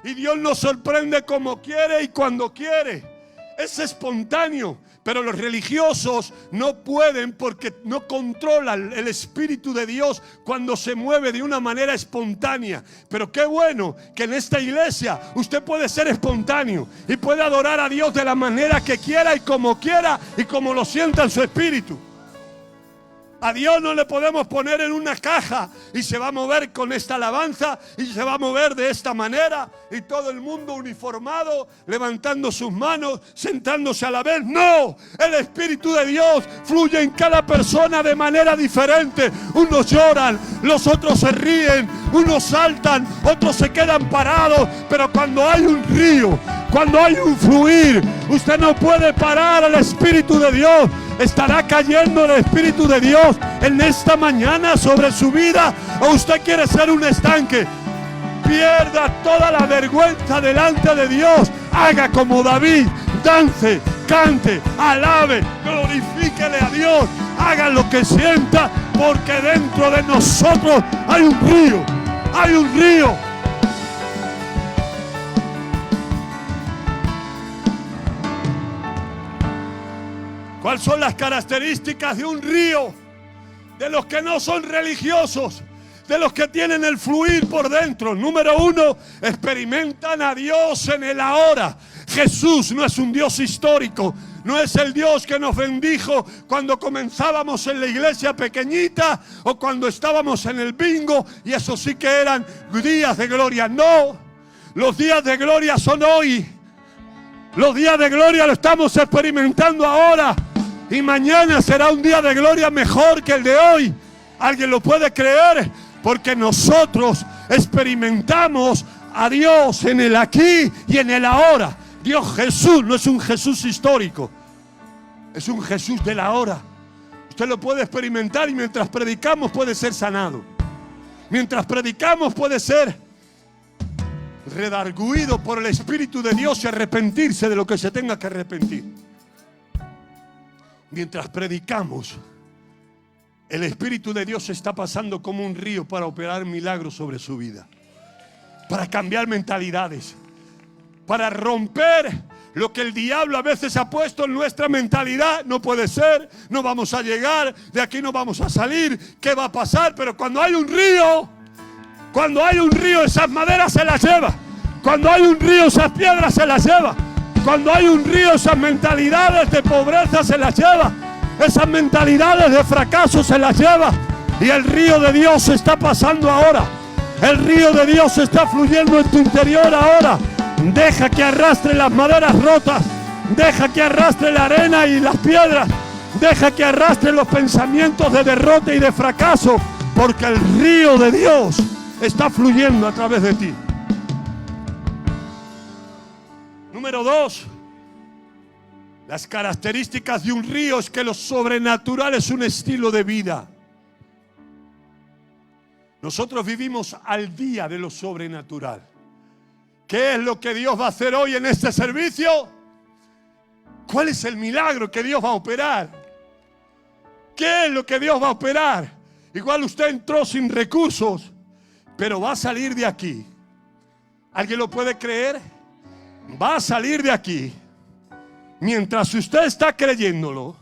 y Dios nos sorprende como quiere y cuando quiere. Es espontáneo, pero los religiosos no pueden, porque no controlan el Espíritu de Dios cuando se mueve de una manera espontánea. Pero qué bueno que en esta iglesia usted puede ser espontáneo y puede adorar a Dios de la manera que quiera y como lo sienta en su espíritu. A Dios no le podemos poner en una caja y se va a mover con esta alabanza y se va a mover de esta manera y todo el mundo uniformado, levantando sus manos, sentándose a la vez. No, el Espíritu de Dios fluye en cada persona de manera diferente. Unos lloran, los otros se ríen, unos saltan, otros se quedan parados. Pero cuando hay un río, cuando hay un fluir, usted no puede parar al Espíritu de Dios. ¿Estará cayendo el Espíritu de Dios en esta mañana sobre su vida? ¿O usted quiere ser un estanque? Pierda toda la vergüenza delante de Dios. Haga como David, dance, cante, alabe, glorifíquele a Dios. Haga lo que sienta, porque dentro de nosotros hay un río, hay un río. ¿Cuáles son las características de un río? De los que no son religiosos, de los que tienen el fluir por dentro. Número 1, experimentan a Dios en el ahora. Jesús no es un Dios histórico, no es el Dios que nos bendijo cuando comenzábamos en la iglesia pequeñita o cuando estábamos en el bingo, y eso sí que eran días de gloria. No, los días de gloria son hoy. Los días de gloria lo estamos experimentando ahora. Y mañana será un día de gloria mejor que el de hoy. ¿Alguien lo puede creer? Porque nosotros experimentamos a Dios en el aquí y en el ahora. Dios Jesús no es un Jesús histórico, es un Jesús del ahora. Usted lo puede experimentar y mientras predicamos puede ser sanado. Mientras predicamos puede ser redarguido por el Espíritu de Dios y arrepentirse de lo que se tenga que arrepentir. Mientras predicamos, el Espíritu de Dios está pasando como un río para operar milagros sobre su vida, para cambiar mentalidades, para romper lo que el diablo a veces ha puesto en nuestra mentalidad. No puede ser, no vamos a llegar, de aquí no vamos a salir, ¿qué va a pasar? Pero cuando hay un río, esas maderas se las lleva. Cuando hay un río, esas piedras se las lleva. Cuando hay un río, esas mentalidades de pobreza se las lleva. Esas mentalidades de fracaso se las lleva. Y el río de Dios está pasando ahora. El río de Dios está fluyendo en tu interior ahora. Deja que arrastre las maderas rotas. Deja que arrastre la arena y las piedras. Deja que arrastre los pensamientos de derrota y de fracaso. Porque el río de Dios está fluyendo a través de ti. Número 2. Las características de un río es que lo sobrenatural es un estilo de vida. Nosotros vivimos al día de lo sobrenatural. ¿Qué es lo que Dios va a hacer hoy en este servicio? ¿Cuál es el milagro que Dios va a operar? ¿Qué es lo que Dios va a operar? Igual usted entró sin recursos, pero va a salir de aquí. ¿Alguien lo puede creer? Va a salir de aquí. Mientras usted está creyéndolo,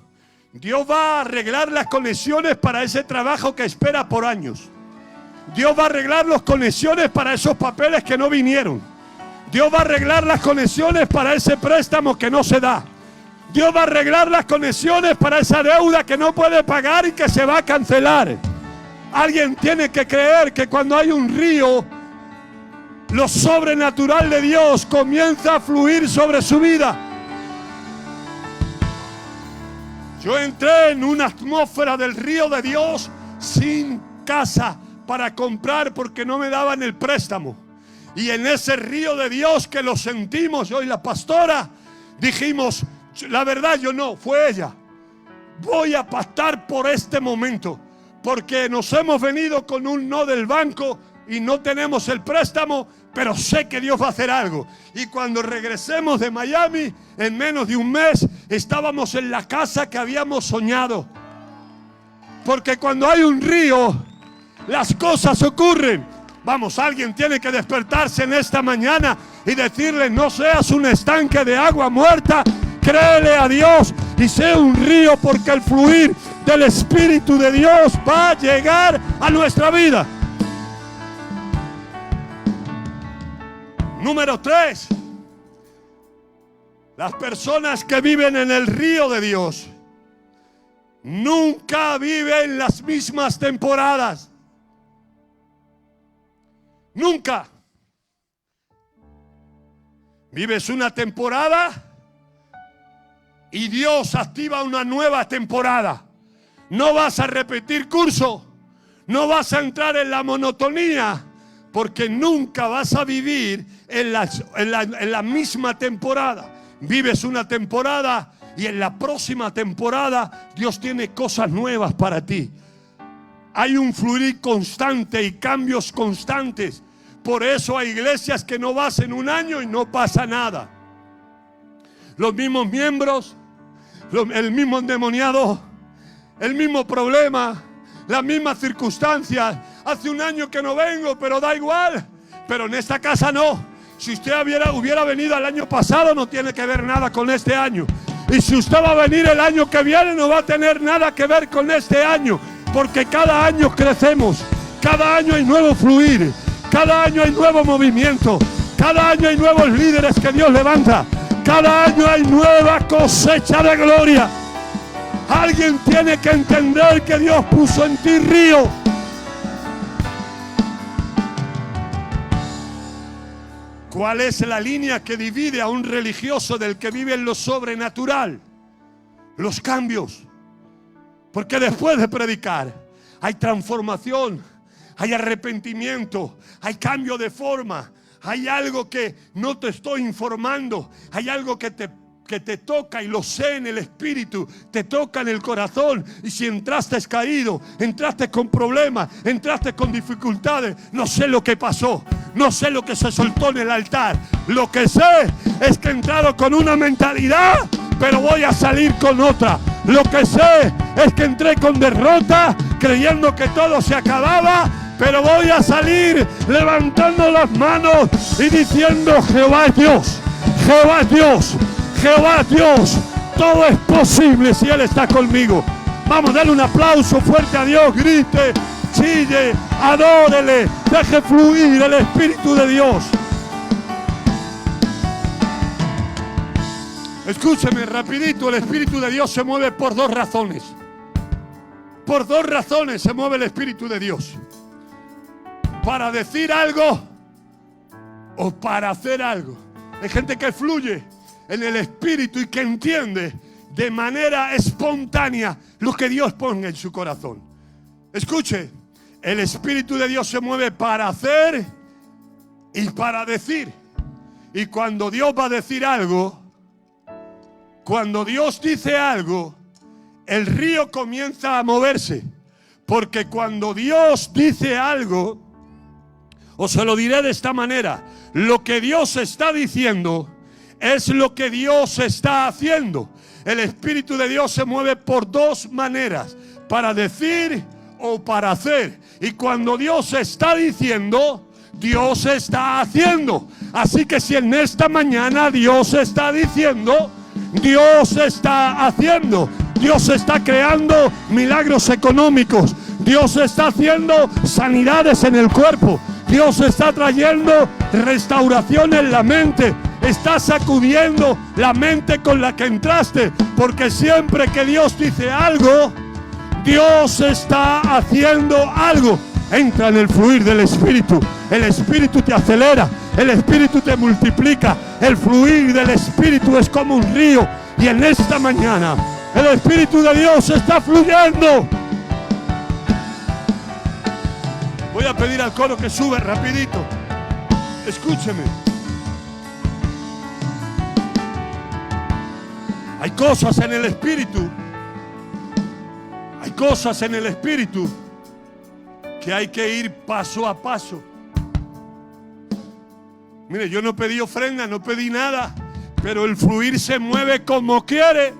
Dios va a arreglar las conexiones para ese trabajo que espera por años. Dios va a arreglar las conexiones para esos papeles que no vinieron. Dios va a arreglar las conexiones para ese préstamo que no se da. Dios va a arreglar las conexiones para esa deuda que no puede pagar y que se va a cancelar. Alguien tiene que creer que cuando hay un río, lo sobrenatural de Dios comienza a fluir sobre su vida. Yo entré en una atmósfera del río de Dios sin casa para comprar porque no me daban el préstamo. Y en ese río de Dios que lo sentimos, yo y la pastora dijimos, la verdad yo no, fue ella. Voy a pactar por este momento porque nos hemos venido con un no del banco y no tenemos el préstamo, pero sé que Dios va a hacer algo. Y cuando regresemos de Miami, en menos de un mes, estábamos en la casa que habíamos soñado. Porque cuando hay un río, las cosas ocurren. Vamos, alguien tiene que despertarse en esta mañana y decirle, no seas un estanque de agua muerta, créele a Dios y sea un río, porque el fluir del Espíritu de Dios va a llegar a nuestra vida. Número 3. Las personas que viven en el río de Dios nunca viven las mismas temporadas. Nunca. Vives una temporada y Dios activa una nueva temporada. No vas a repetir curso, no vas a entrar en la monotonía, porque nunca vas a vivir en la misma temporada. Vives una temporada y en la próxima temporada Dios tiene cosas nuevas para ti. Hay un fluir constante y cambios constantes. Por eso hay iglesias que no vas en un año y no pasa nada. Los mismos miembros, el mismo endemoniado, el mismo problema, las mismas circunstancias. Hace un año que no vengo, pero da igual. Pero en esta casa no. Si usted hubiera venido el año pasado, no tiene que ver nada con este año. Y si usted va a venir el año que viene, no va a tener nada que ver con este año. Porque cada año crecemos. Cada año hay nuevo fluir. Cada año hay nuevo movimiento. Cada año hay nuevos líderes que Dios levanta. Cada año hay nueva cosecha de gloria. Alguien tiene que entender que Dios puso en ti río. ¿Cuál es la línea que divide a un religioso del que vive en lo sobrenatural? Los cambios. Porque después de predicar hay transformación, hay arrepentimiento, hay cambio de forma, hay algo que no te estoy informando, hay algo que te toca, y lo sé en el espíritu, te toca en el corazón. Y si entraste caído, entraste con problemas, entraste con dificultades, no sé lo que pasó, no sé lo que se soltó en el altar. Lo que sé es que he entrado con una mentalidad, pero voy a salir con otra. Lo que sé es que entré con derrota, creyendo que todo se acababa, pero voy a salir levantando las manos y diciendo: Jehová es Dios, Jehová es Dios, Jehová es Dios. Todo es posible si Él está conmigo. Vamos, dale un aplauso fuerte a Dios, grite, chille, adórele, deje fluir el Espíritu de Dios. Escúcheme rapidito, el Espíritu de Dios se mueve por dos razones. Por dos razones se mueve el Espíritu de Dios: para decir algo o para hacer algo. Hay gente que fluye en el Espíritu y que entiende de manera espontánea lo que Dios pone en su corazón. Escuche, el Espíritu de Dios se mueve para hacer y para decir. Y cuando Dios va a decir algo, cuando Dios dice algo, el río comienza a moverse. Porque cuando Dios dice algo, os se lo diré de esta manera: lo que Dios está diciendo es lo que Dios está haciendo. El Espíritu de Dios se mueve por dos maneras: para decir o para hacer. Y cuando Dios está diciendo, Dios está haciendo. Así que si en esta mañana Dios está diciendo, Dios está haciendo. Dios está creando milagros económicos. Dios está haciendo sanidades en el cuerpo. Dios está trayendo restauración en la mente. Está sacudiendo la mente con la que entraste. Porque siempre que Dios dice algo, Dios está haciendo algo. Entra en el fluir del Espíritu. El Espíritu te acelera, el Espíritu te multiplica. El fluir del Espíritu es como un río. Y en esta mañana el Espíritu de Dios está fluyendo. Voy a pedir al coro que sube rapidito. Escúcheme. Hay cosas en el Espíritu. Hay cosas en el Espíritu que hay que ir paso a paso. Mire, yo no pedí ofrenda, no pedí nada, pero el fluir se mueve como quiere.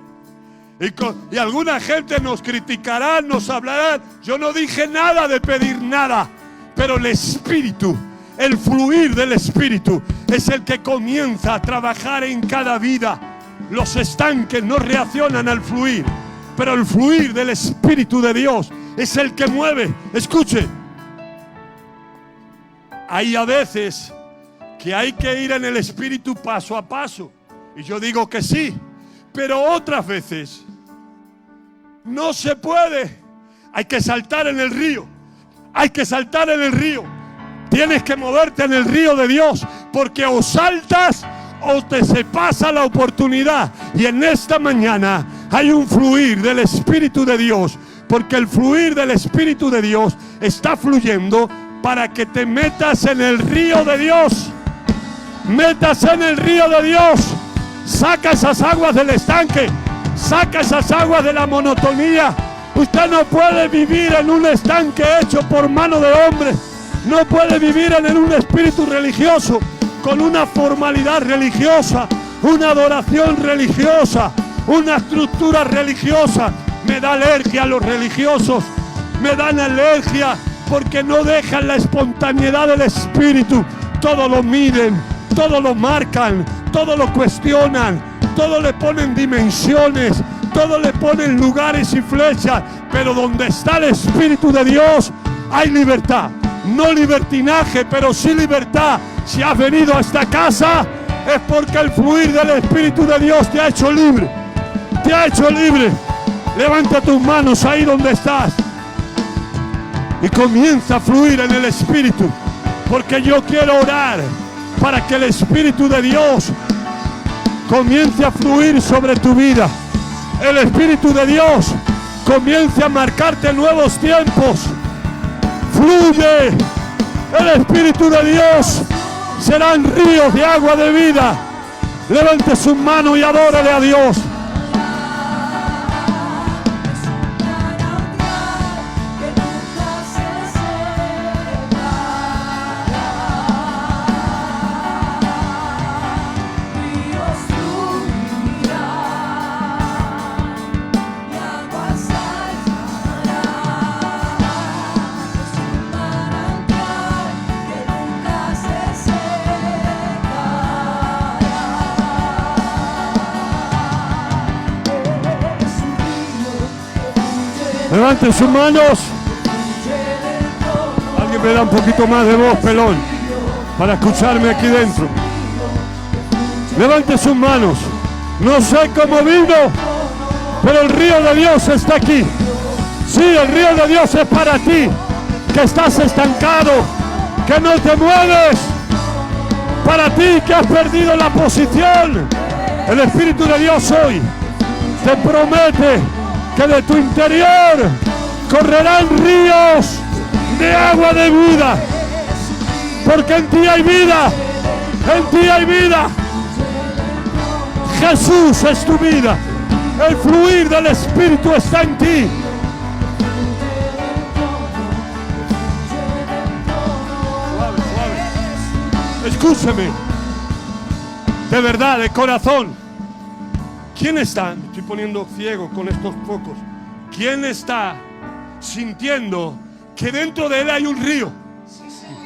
Y alguna gente nos criticará, nos hablará. Yo no dije nada de pedir nada, pero el Espíritu, el fluir del Espíritu es el que comienza a trabajar en cada vida. Los estanques no reaccionan al fluir, pero el fluir del Espíritu de Dios es el que mueve. Escuche, hay a veces que hay que ir en el Espíritu paso a paso, y yo digo que sí, pero otras veces no se puede. Hay que saltar en el río. Hay que saltar en el río. Tienes que moverte en el río de Dios, porque o saltas o te se pasa la oportunidad. Y en esta mañana hay un fluir del Espíritu de Dios, porque el fluir del Espíritu de Dios está fluyendo para que te metas en el río de Dios. Metas en el río de Dios. Saca esas aguas del estanque. Saca esas aguas de la monotonía. Usted no puede vivir en un estanque hecho por mano de hombre. No puede vivir en un espíritu religioso, con una formalidad religiosa, una adoración religiosa, una estructura religiosa. Me da alergia a los religiosos. Me dan alergia porque no dejan la espontaneidad del Espíritu. Todo lo miden, todo lo marcan, todo lo cuestionan, todo le ponen dimensiones, todo le ponen lugares y flechas. Pero donde está el Espíritu de Dios hay libertad. No libertinaje, pero sí libertad. Si has venido a esta casa es porque el fluir del Espíritu de Dios te ha hecho libre. Te ha hecho libre. Levanta tus manos ahí donde estás y comienza a fluir en el Espíritu, porque yo quiero orar para que el Espíritu de Dios comience a fluir sobre tu vida. El Espíritu de Dios comience a marcarte nuevos tiempos. fluye el Espíritu de Dios. Serán ríos de agua de vida. Levante sus manos y adórale a Dios. Levanten sus manos. Alguien me da un poquito más de voz, pelón, para escucharme aquí dentro. Levanten sus manos. No sé cómo vino, pero el río de Dios está aquí. Sí, el río de Dios es para ti, que estás estancado, que no te mueves. Para ti que has perdido la posición, el Espíritu de Dios hoy te promete que de tu interior correrán ríos de agua de vida, porque en ti hay vida, en ti hay vida. Jesús es tu vida, el fluir del Espíritu está en ti. Suave, suave. Escúcheme, de verdad, de corazón. ¿Quién está? Me estoy poniendo ciego con estos focos. ¿Quién está sintiendo que dentro de él hay un río?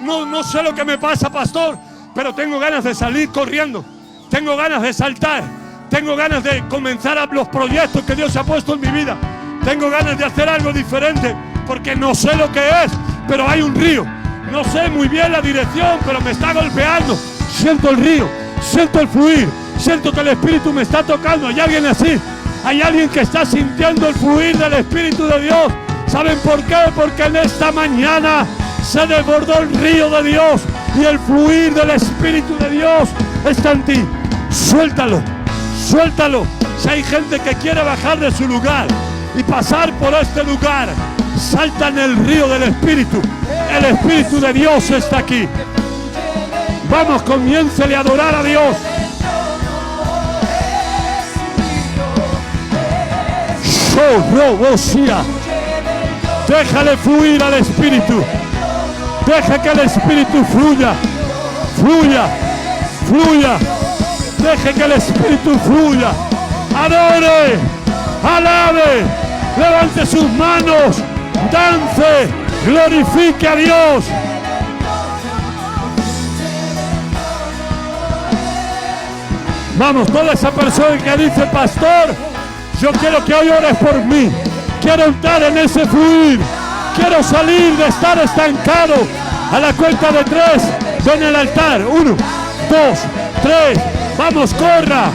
No sé lo que me pasa, pastor, pero tengo ganas de salir corriendo. Tengo ganas de saltar. Tengo ganas de comenzar a los proyectos que Dios ha puesto en mi vida. Tengo ganas de hacer algo diferente, porque no sé lo que es, pero hay un río. No sé muy bien la dirección, pero me está golpeando. Siento el río, siento el fluir. Siento que el Espíritu me está tocando. ¿Hay alguien así? ¿Hay alguien que está sintiendo el fluir del Espíritu de Dios? ¿Saben por qué? Porque en esta mañana se desbordó el río de Dios y el fluir del Espíritu de Dios está en ti. Suéltalo, suéltalo. Si hay gente que quiere bajar de su lugar y pasar por este lugar, salta en el río del Espíritu. El Espíritu de Dios está aquí. Vamos, comiéncele a adorar a Dios. Déjale fluir al Espíritu. Deja que el Espíritu fluya. Fluya. Fluya. Deje que el Espíritu fluya. Adore. Alabe. Levante sus manos. Dance. Glorifique a Dios. Vamos, toda esa persona que dice, pastor, yo quiero que hoy ores por mí. Quiero entrar en ese fluir. Quiero salir de estar estancado. A la cuenta de 3, ven al altar. 1, 2, 3. Vamos, corra.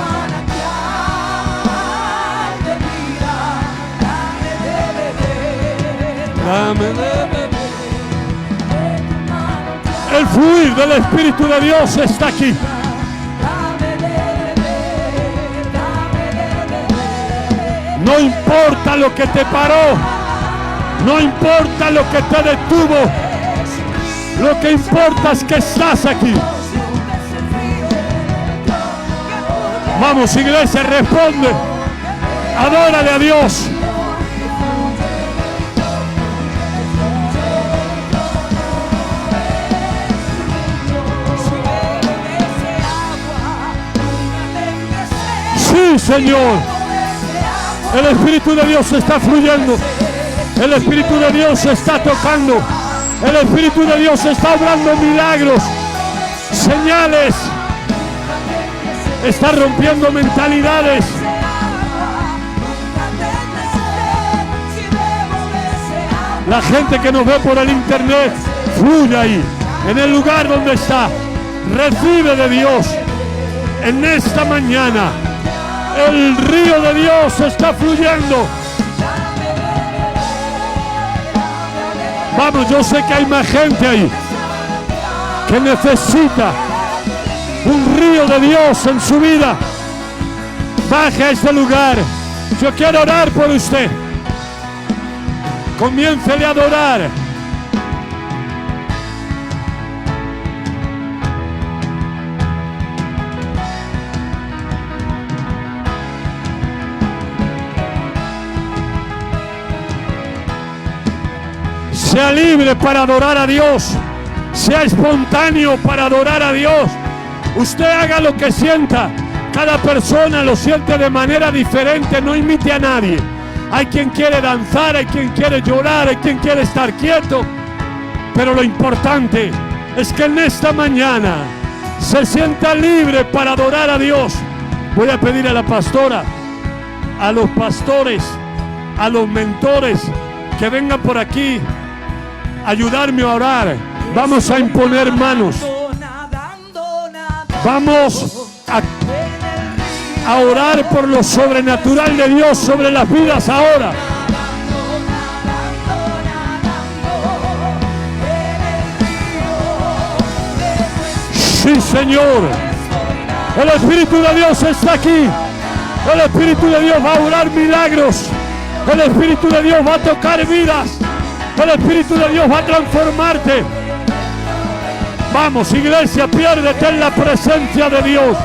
El fluir del Espíritu de Dios está aquí. No importa lo que te paró, no importa lo que te detuvo, lo que importa es que estás aquí. Vamos, iglesia, responde, adórale a Dios. Sí, Señor. El Espíritu de Dios está fluyendo. El Espíritu de Dios está tocando. El Espíritu de Dios está obrando milagros, señales. Está rompiendo mentalidades. La gente que nos ve por el internet, fluye ahí, en el lugar donde está. Recibe de Dios en esta mañana. El río de Dios está fluyendo. Vamos, yo sé que hay más gente ahí que necesita un río de Dios en su vida. Baje a este lugar. Yo quiero orar por usted. Comiéncele a adorar. Sea libre para adorar a Dios. Sea espontáneo para adorar a Dios. Usted haga lo que sienta. Cada persona lo siente de manera diferente. No imite a nadie. Hay quien quiere danzar, hay quien quiere llorar, hay quien quiere estar quieto. Pero lo importante es que en esta mañana se sienta libre para adorar a Dios. Voy a pedir a la pastora, a los pastores, a los mentores que vengan por aquí a ayudarme a orar. Vamos a imponer manos. Vamos a orar por lo sobrenatural de Dios sobre las vidas ahora. Sí, Señor. El Espíritu de Dios está aquí. El Espíritu de Dios va a orar milagros. El Espíritu de Dios va a tocar vidas. El Espíritu de Dios va a transformarte. Vamos, iglesia, piérdete en la presencia de Dios.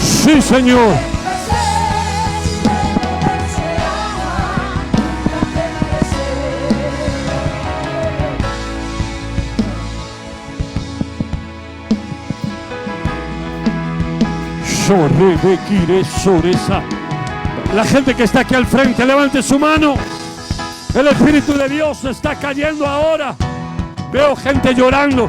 Sí, Señor. La gente que está aquí al frente, levante su mano. El Espíritu de Dios está cayendo ahora. Veo gente llorando.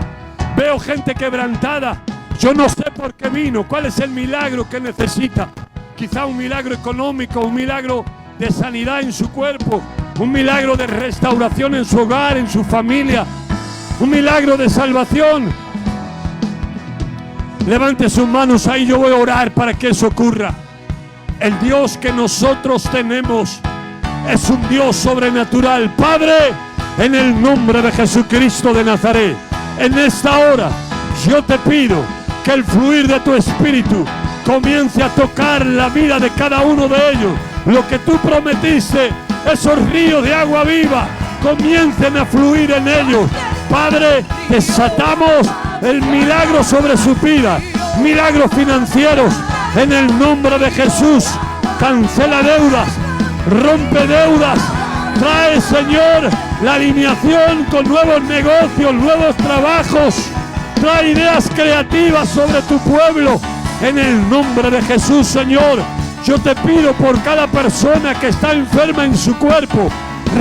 Veo gente quebrantada. Yo no sé por qué vino, cuál es el milagro que necesita. Quizá un milagro económico, un milagro de sanidad en su cuerpo, un milagro de restauración en su hogar, en su familia, un milagro de salvación. Levante sus manos ahí, yo voy a orar para que eso ocurra. El Dios que nosotros tenemos es un Dios sobrenatural. Padre, en el nombre de Jesucristo de Nazaret, en esta hora yo te pido que el fluir de tu Espíritu comience a tocar la vida de cada uno de ellos. Lo que tú prometiste, esos ríos de agua viva, comiencen a fluir en ellos. Padre, desatamos el milagro sobre su vida, milagros financieros, en el nombre de Jesús. Cancela deudas, rompe deudas, trae, Señor, la alineación con nuevos negocios, nuevos trabajos. Trae ideas creativas sobre tu pueblo. En el nombre de Jesús, Señor, yo te pido por cada persona que está enferma en su cuerpo.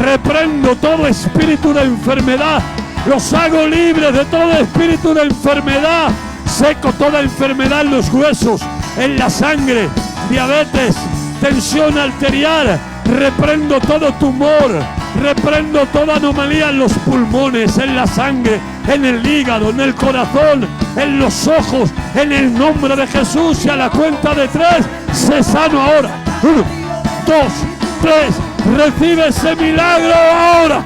Reprendo todo espíritu de enfermedad. Los hago libres de todo espíritu de enfermedad. Seco toda enfermedad en los huesos, en la sangre, diabetes, tensión arterial. Reprendo todo tumor. Reprendo toda anomalía en los pulmones, en la sangre, en el hígado, en el corazón, en los ojos, en el nombre de Jesús. Y a la cuenta de 3, sé sano ahora. 1, 2, 3, recibe ese milagro ahora.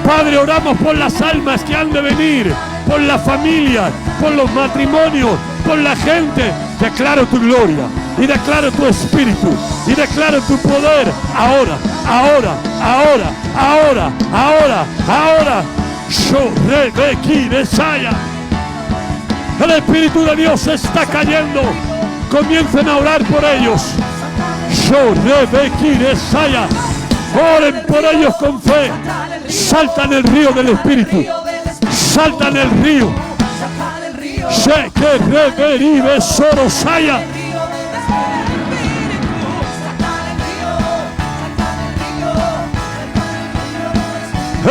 Padre, oramos por las almas que han de venir, por las familias, por los matrimonios, por la gente. Declaro tu gloria y declaro tu espíritu y declaro tu poder ahora, ahora, ahora, ahora, ahora, ahora. Yo Rebekireshaya. El Espíritu de Dios está cayendo. Comiencen a orar por ellos. Yo Rebekireshaya. Oren por ellos con fe. Salta en el río del Espíritu. Salta en el río. Shekereberibesorosaya.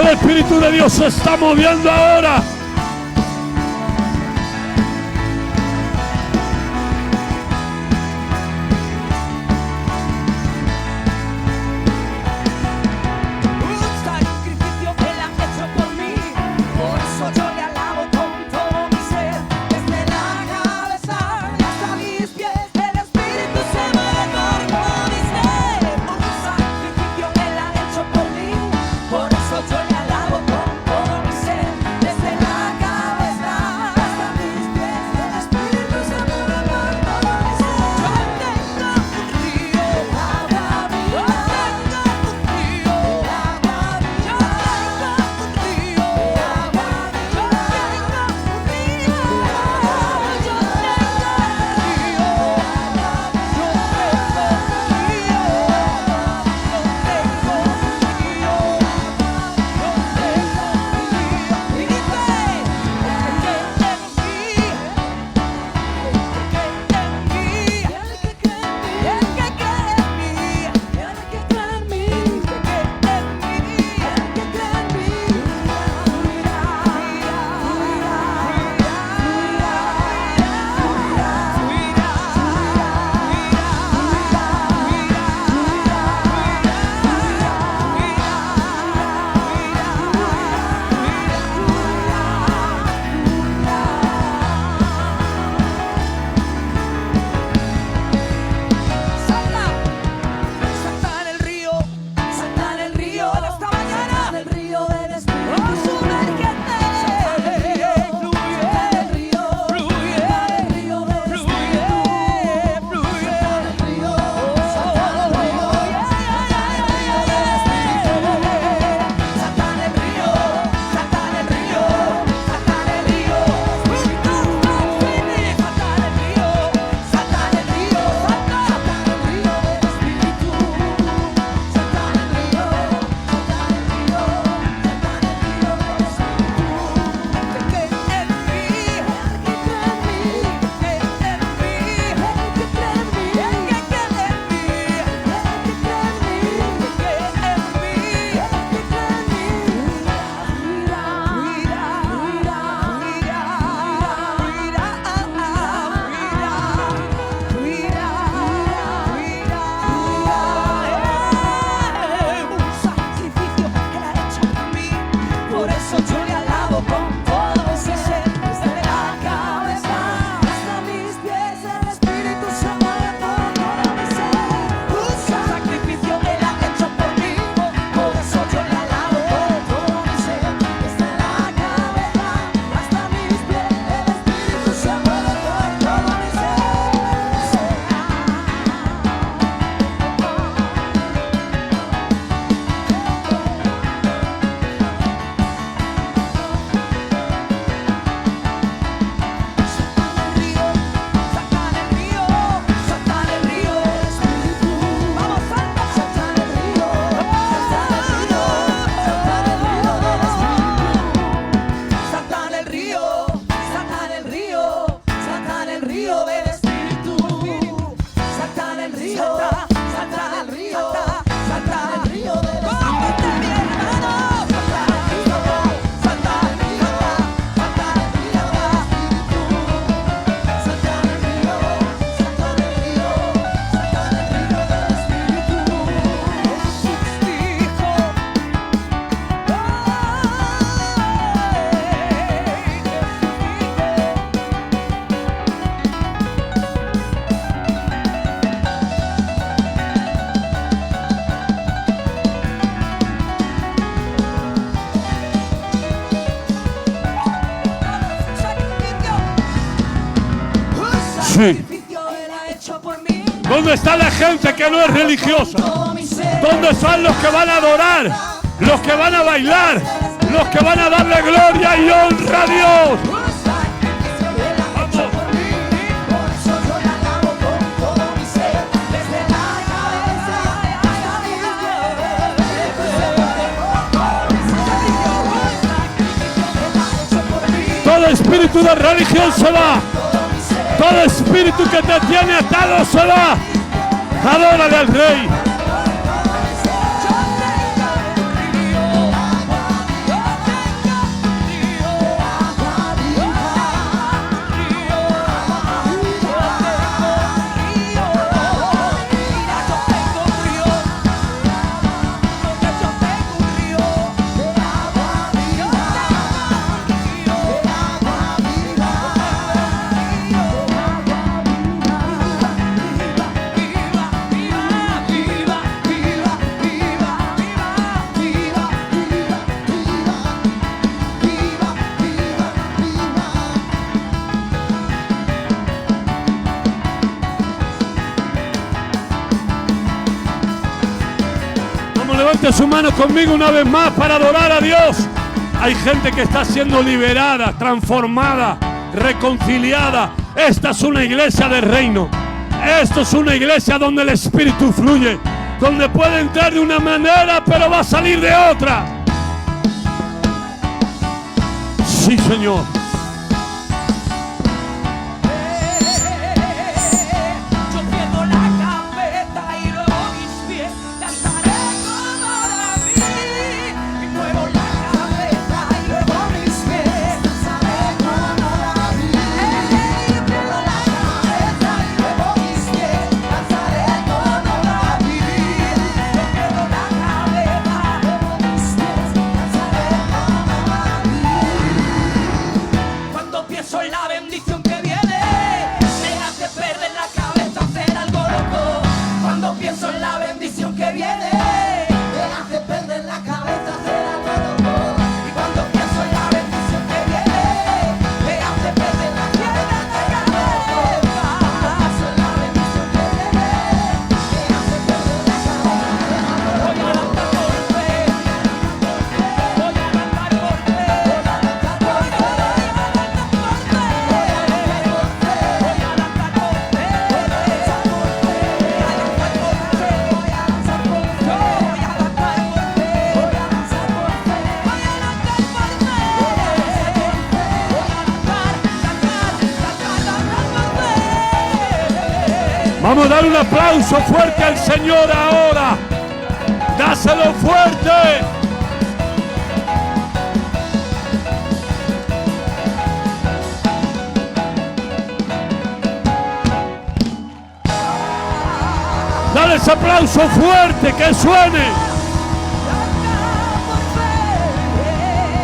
El Espíritu de Dios se está moviendo ahora. Por eso yo le alabo con todo mi ser. Desde la sacrificio Él ha hecho por mí. ¿Dónde está la gente que no es religiosa? Todo mi ser. ¿Dónde están los que van a adorar? Los que van a bailar. Los que van a darle gloria y honra a Dios. Él ha hecho por mí. Por eso yo la alabo con todo mi ser. Desde la cabeza hasta mi pies. Todo espíritu de religión se va. Todo espíritu que te tiene atado se va. Adórale al Rey. Levante su mano conmigo una vez más para adorar a Dios. Hay gente que está siendo liberada, transformada, reconciliada. Esta es una iglesia de reino. Esto es una iglesia donde el Espíritu fluye, donde puede entrar de una manera pero va a salir de otra. Sí, Señor. Yo pierdo la cabeza y luego mis pies danzaré como David. Y muevo la cabeza y luego mis pies danzaré como David. Yo pierdo la cabeza y luego mis pies danzaré como David. Yo pierdo la cabeza y luego mis pies danzaré como David. Cuando pienso en la bendición que viene, me hace perder la cabeza, hacer algo loco. Cuando pienso en la bendición que viene, me hace perder la cabeza, hacer algo loco. Y cuando pienso en la bendición que viene, me hace perder la cabeza, hacer algo loco. Cuando pienso en la bendición que viene, me hace perder la cabeza. Voy a lanzar por fe, voy a lanzar por fe, voy a lanzar por fe. Vamos a dar un aplauso fuerte al Señor ahora. Dáselo fuerte. Dale ese aplauso fuerte que suene.